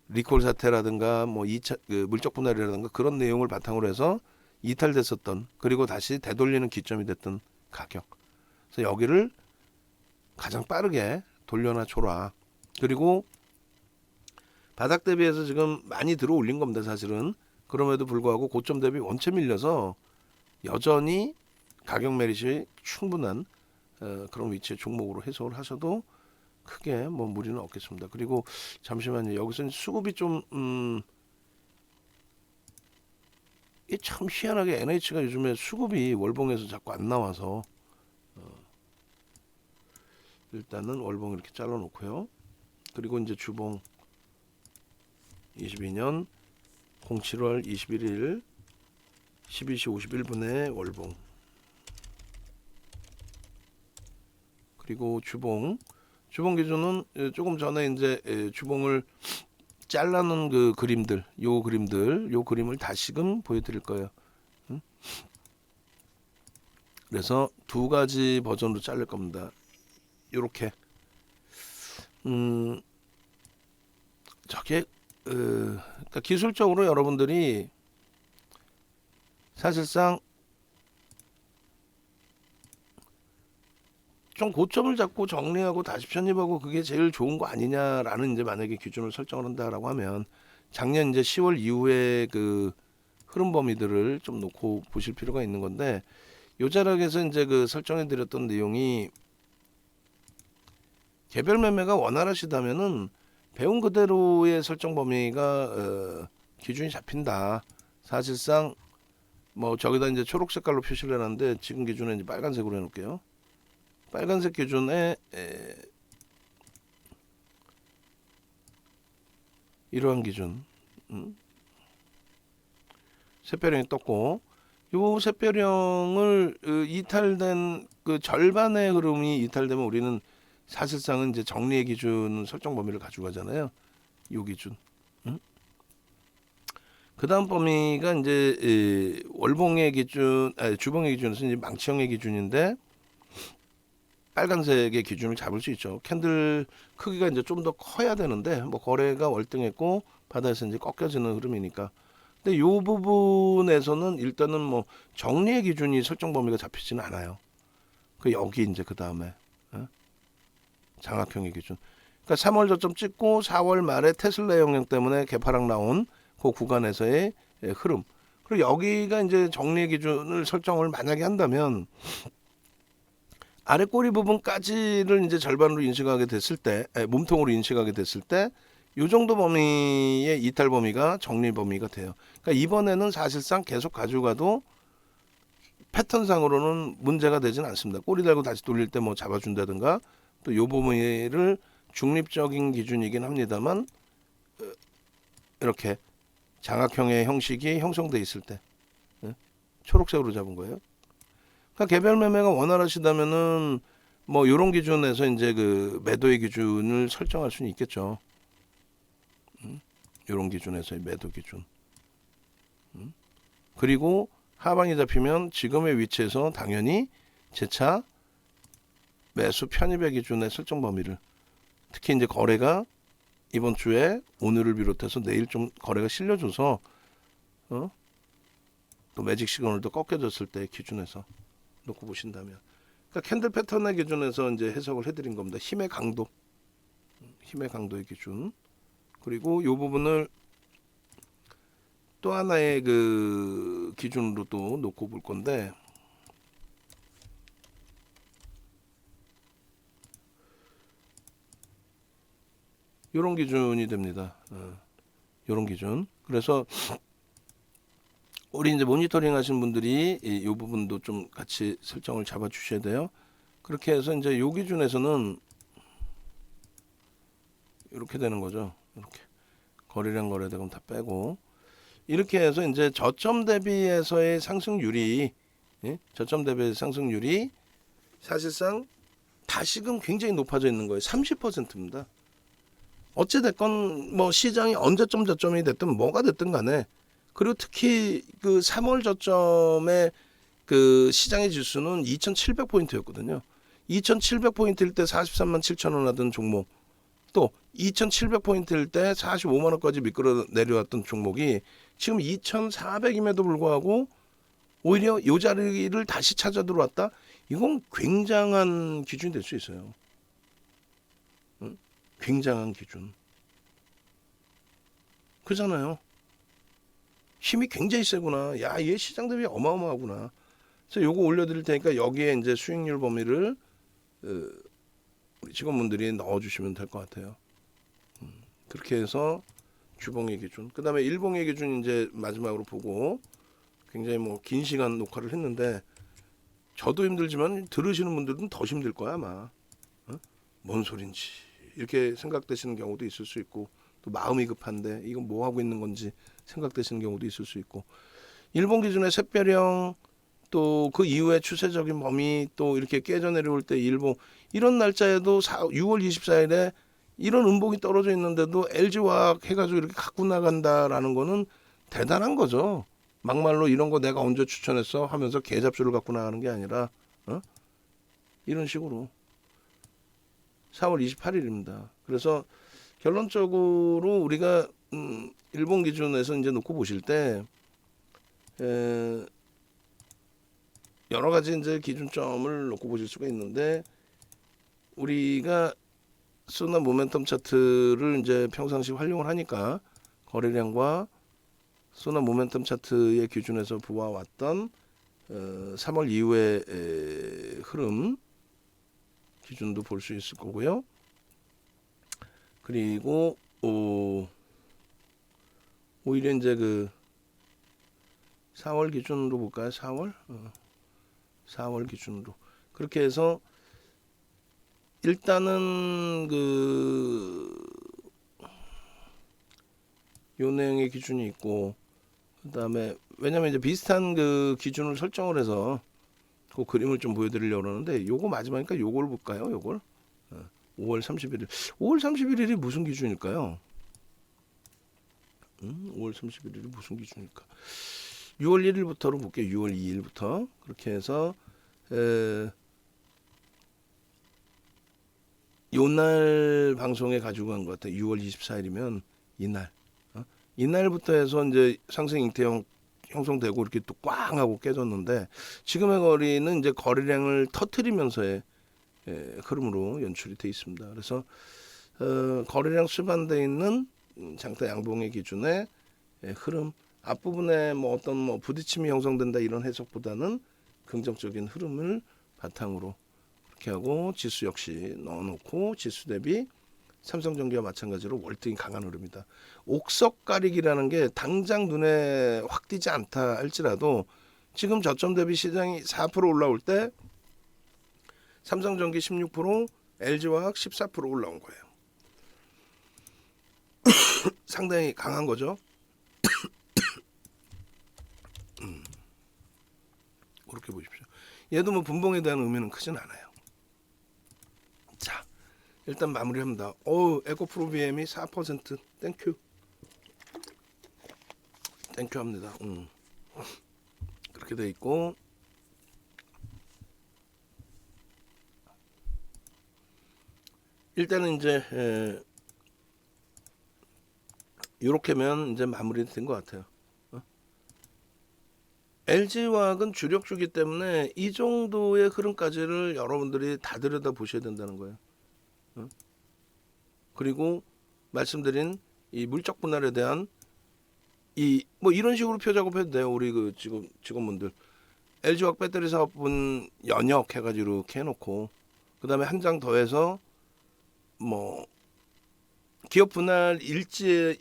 리콜 사태라든가 뭐 2차 물적 분할이라든가 그런 내용을 바탕으로 해서 이탈됐었던, 그리고 다시 되돌리는 기점이 됐던 가격. 그래서 여기를 가장 빠르게 돌려놔줘라. 그리고 바닥 대비해서 지금 많이 들어 올린 겁니다, 사실은. 그럼에도 불구하고 고점 대비 원체 밀려서 여전히 가격 메리트이 충분한 그런 위치의 종목으로 해석을 하셔도 크게 뭐 무리는 없겠습니다. 그리고 잠시만요. 여기서 수급이 좀 이 참 희한하게 NH가 요즘에 수급이 월봉에서 자꾸 안 나와서 일단은 월봉 이렇게 잘라 놓고요. 그리고 이제 주봉 22년 07월 21일 12시 51분에 월봉, 그리고 주봉 기준은 조금 전에 이제 주봉을 잘라놓은 그 그림들, 요 그림을 다시금 보여드릴 거예요. 그래서 두 가지 버전으로 자를 겁니다. 요렇게 저게 그러니까 기술적으로 여러분들이 사실상 좀 고점을 잡고 정리하고 다시 편입하고 그게 제일 좋은 거 아니냐라는, 이제 만약에 기준을 설정을 한다라고 하면 작년 이제 10월 이후에 그 흐름 범위들을 좀 놓고 보실 필요가 있는 건데, 요 자락에서 이제 그 설정해 드렸던 내용이 개별 매매가 원활하시다면은 배운 그대로의 설정 범위가 기준이 잡힌다. 사실상 뭐 저기다 이제 초록 색깔로 표시를 해놨는데 지금 기준에 이제 빨간색으로 해놓을게요. 빨간색 기준에 이러한 기준, 샛별형이 떴고, 요 샛별형을 이탈된 그 절반의 흐름이 이탈되면 우리는 사실상은 이제 정리의 기준 설정 범위를 가지고 가잖아요. 요 기준. 그 다음 범위가 이제 월봉의 기준, 주봉의 기준에서 이제 망치형의 기준인데, 빨간색의 기준을 잡을 수 있죠. 캔들 크기가 이제 좀 더 커야 되는데, 뭐 거래가 월등했고 바닥에서 이제 꺾여지는 흐름이니까. 근데 요 부분에서는 일단은 뭐 정리의 기준이 설정 범위가 잡히지는 않아요. 그 여기 이제 그 다음에 장악형의 기준. 그러니까 3월 저점 찍고 4월 말에 테슬라 영향 때문에 개파락 나온 그 구간에서의 흐름. 그리고 여기가 이제 정리의 기준을 설정을 만약에 한다면 아래 꼬리 부분까지를 이제 절반으로 인식하게 됐을 때, 몸통으로 인식하게 됐을 때, 요 정도 범위의 이탈 범위가 정리 범위가 돼요. 그러니까 이번에는 사실상 계속 가져가도 패턴상으로는 문제가 되진 않습니다. 꼬리 달고 다시 돌릴 때 뭐 잡아준다든가, 또 요 범위를 중립적인 기준이긴 합니다만, 이렇게 장악형의 형식이 형성돼 있을 때, 초록색으로 잡은 거예요. 그러니까 개별 매매가 원활하시다면은 뭐 이런 기준에서 이제 그 매도의 기준을 설정할 수는 있겠죠. 이런 기준에서의 매도 기준. 그리고 하방이 잡히면 지금의 위치에서 당연히 재차 매수 편입의 기준의 설정 범위를, 특히 이제 거래가 이번 주에 오늘을 비롯해서 내일 좀 거래가 실려줘서 또 매직 시그널도 꺾여졌을 때 기준에서 놓고 보신다면, 그러니까 캔들 패턴의 기준에서 이제 해석을 해드린 겁니다. 힘의 강도의 기준. 그리고 이 부분을 또 하나의 그 기준으로 또 놓고 볼 건데, 이런 기준이 됩니다. 이런 기준. 그래서 우리 이제 모니터링 하신 분들이 이 부분도 좀 같이 설정을 잡아 주셔야 돼요. 그렇게 해서 이제 요 기준에서는 이렇게 되는 거죠. 이렇게 거래량 거래대금 다 빼고 이렇게 해서 이제 저점 대비해서의 상승률이, 저점 대비의 상승률이 사실상 다시금 굉장히 높아져 있는 거예요. 30%입니다. 어찌 됐건 뭐 시장이 언제점 저점이 됐든 뭐가 됐든 간에, 그리고 특히 그 3월 저점의 그 시장의 지수는 2,700포인트였거든요. 2,700포인트일 때 43만 7천 원 하던 종목, 또 2,700포인트일 때 45만 원까지 미끄러 내려왔던 종목이 지금 2,400임에도 불구하고 오히려 이 자리를 다시 찾아 들어왔다. 이건 굉장한 기준이 될 수 있어요. 응? 굉장한 기준. 그잖아요. 힘이 굉장히 세구나. 야, 얘 시장 대비 어마어마하구나. 그래서 요거 올려드릴 테니까 여기에 이제 수익률 범위를 우리 직원분들이 넣어주시면 될 것 같아요. 그렇게 해서 주봉의 기준, 그 다음에 일봉의 기준 이제 마지막으로 보고 굉장히 뭐 긴 시간 녹화를 했는데 저도 힘들지만 들으시는 분들은 더 힘들 거야 아마. 뭔 소린지 이렇게 생각되시는 경우도 있을 수 있고 또 마음이 급한데 이건 뭐 하고 있는 건지 생각되시는 경우도 있을 수 있고 일본 기준의 샛별형 또 그 이후에 추세적인 범위 또 이렇게 깨져 내려올 때 일본 이런 날짜에도 6월 24일에 이런 음봉이 떨어져 있는데도 LG화학 해가지고 이렇게 갖고 나간다라는 거는 대단한 거죠. 막말로 이런 거 내가 언제 추천했어 하면서 계잡수를 갖고 나가는 게 아니라 이런 식으로 4월 28일입니다. 그래서 결론적으로 우리가 일본 기준에서 이제 놓고 보실 때 여러 가지 이제 기준점을 놓고 보실 수가 있는데 우리가 수나 모멘텀 차트를 이제 평상시 활용을 하니까 거래량과 수나 모멘텀 차트의 기준에서 보아왔던 3월 이후의 흐름 기준도 볼 수 있을 거고요. 그리고 오히려 이제 그 4월 기준으로 볼까요? 4월 기준으로 그렇게 해서 일단은 요 내용의 기준이 있고 그다음에 왜냐면 이제 비슷한 그 기준을 설정을 해서 그 그림을 좀 보여드리려고 그러는데 요거 마지막이니까 요걸 볼까요? 요걸 5월 31일 5월 31일이 무슨 기준일까요? 5월 31일이 무슨 기준일까? 6월 1일부터로 볼게요. 6월 2일부터 그렇게 해서 요날 방송에 가지고 간 것 같아요. 6월 24일이면 이날 이날부터 해서 이제 상승 잉태형 형성되고 이렇게 또 꽝 하고 깨졌는데 지금의 거리는 이제 거래량을 터트리면서의 흐름으로 연출이 돼 있습니다. 그래서 거래량 수반돼 있는 장대 양봉의 기준의 흐름 앞부분에 뭐 어떤 뭐 부딪힘이 형성된다 이런 해석보다는 긍정적인 흐름을 바탕으로 그렇게 하고 지수 역시 넣어놓고 지수 대비 삼성전기와 마찬가지로 월등히 강한 흐름이다. 옥석 가리기라는 게 당장 눈에 확 띄지 않다 할지라도 지금 저점 대비 시장이 4% 올라올 때 삼성전기 16%, LG화학 14% 올라온 거예요. 상당히 강한 거죠. 그렇게 보십시오. 얘도 뭐 분봉에 대한 의미는 크진 않아요. 자, 일단 마무리합니다. 에코프로비엠이 4% 땡큐. 땡큐 합니다. 그렇게 돼 있고 일단은 이제 이렇게면 이제 마무리된 것 같아요. LG화학은 주력주기 때문에 이 정도의 흐름까지를 여러분들이 다 들여다 보셔야 된다는 거예요. 그리고 말씀드린 이 물적 분할에 대한 이 뭐 이런 식으로 표 작업해도 돼요. 우리 그 직원분들 LG화학 배터리 사업분 연역 해가지고 이렇게 해놓고 그 다음에 한 장 더해서 뭐 기업 분할 기일을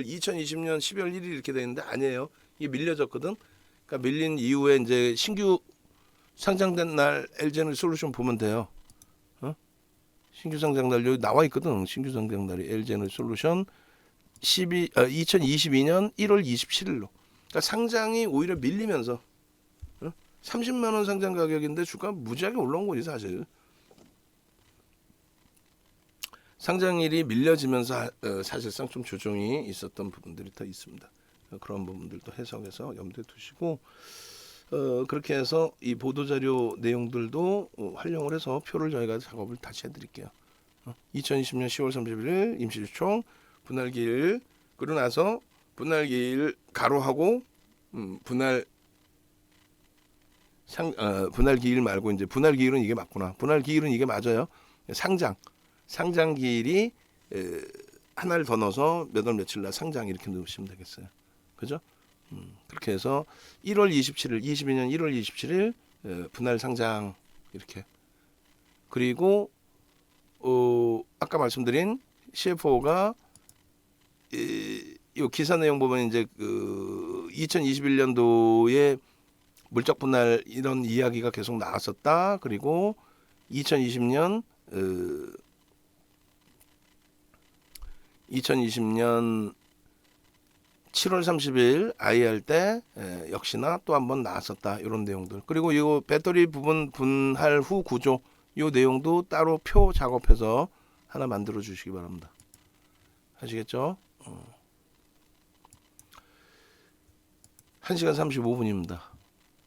2020년 12월 1일 이렇게 돼 있는데 아니에요. 이게 밀려졌거든. 그러니까 밀린 이후에 이제 신규 상장된 날 LG에너지솔루션 보면 돼요. 신규 상장 날 여기 나와 있거든. 신규 상장 날이 LG에너지솔루션 2022년 1월 27일로. 그러니까 상장이 오히려 밀리면서 30만 원 상장 가격인데 주가 무지하게 올라온 거지 사실. 상장일이 밀려지면서 사실상 좀 조정이 있었던 부분들이 더 있습니다. 그런 부분들도 해석해서 염두에 두시고 그렇게 해서 이 보도자료 내용들도 활용을 해서 표를 저희가 작업을 다시 해드릴게요. 2020년 10월 31일 임시주총 분할기일, 그러고 나서 분할기일 가로하고 분할기일 말고 이제 분할기일은 이게 맞구나. 분할기일은 이게 맞아요. 상장기일이 하나를 더 넣어서 몇 월 며칠 날 상장 이렇게 넣으시면 되겠어요. 그죠? 그렇게 해서 1월 27일 22년 1월 27일 분할 상장 이렇게. 그리고 아까 말씀드린 CFO가 이 기사 내용 보면 이제 그 2021년도에 물적 분할 이런 이야기가 계속 나왔었다. 그리고 2020년 7월 30일 IR 때 역시나 또 한번 나왔었다. 이런 내용들. 그리고 이 배터리 부분 분할 후 구조 이 내용도 따로 표 작업해서 하나 만들어 주시기 바랍니다. 아시겠죠? 1시간 35분입니다.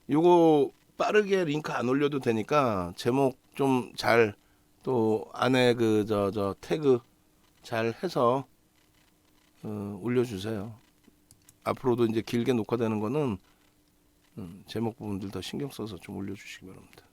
요거 빠르게 링크 안 올려도 되니까 제목 좀 잘 또 안에 그 태그 잘 해서 올려주세요. 앞으로도 이제 길게 녹화되는 거는 제목 부분들 더 신경 써서 좀 올려주시기 바랍니다.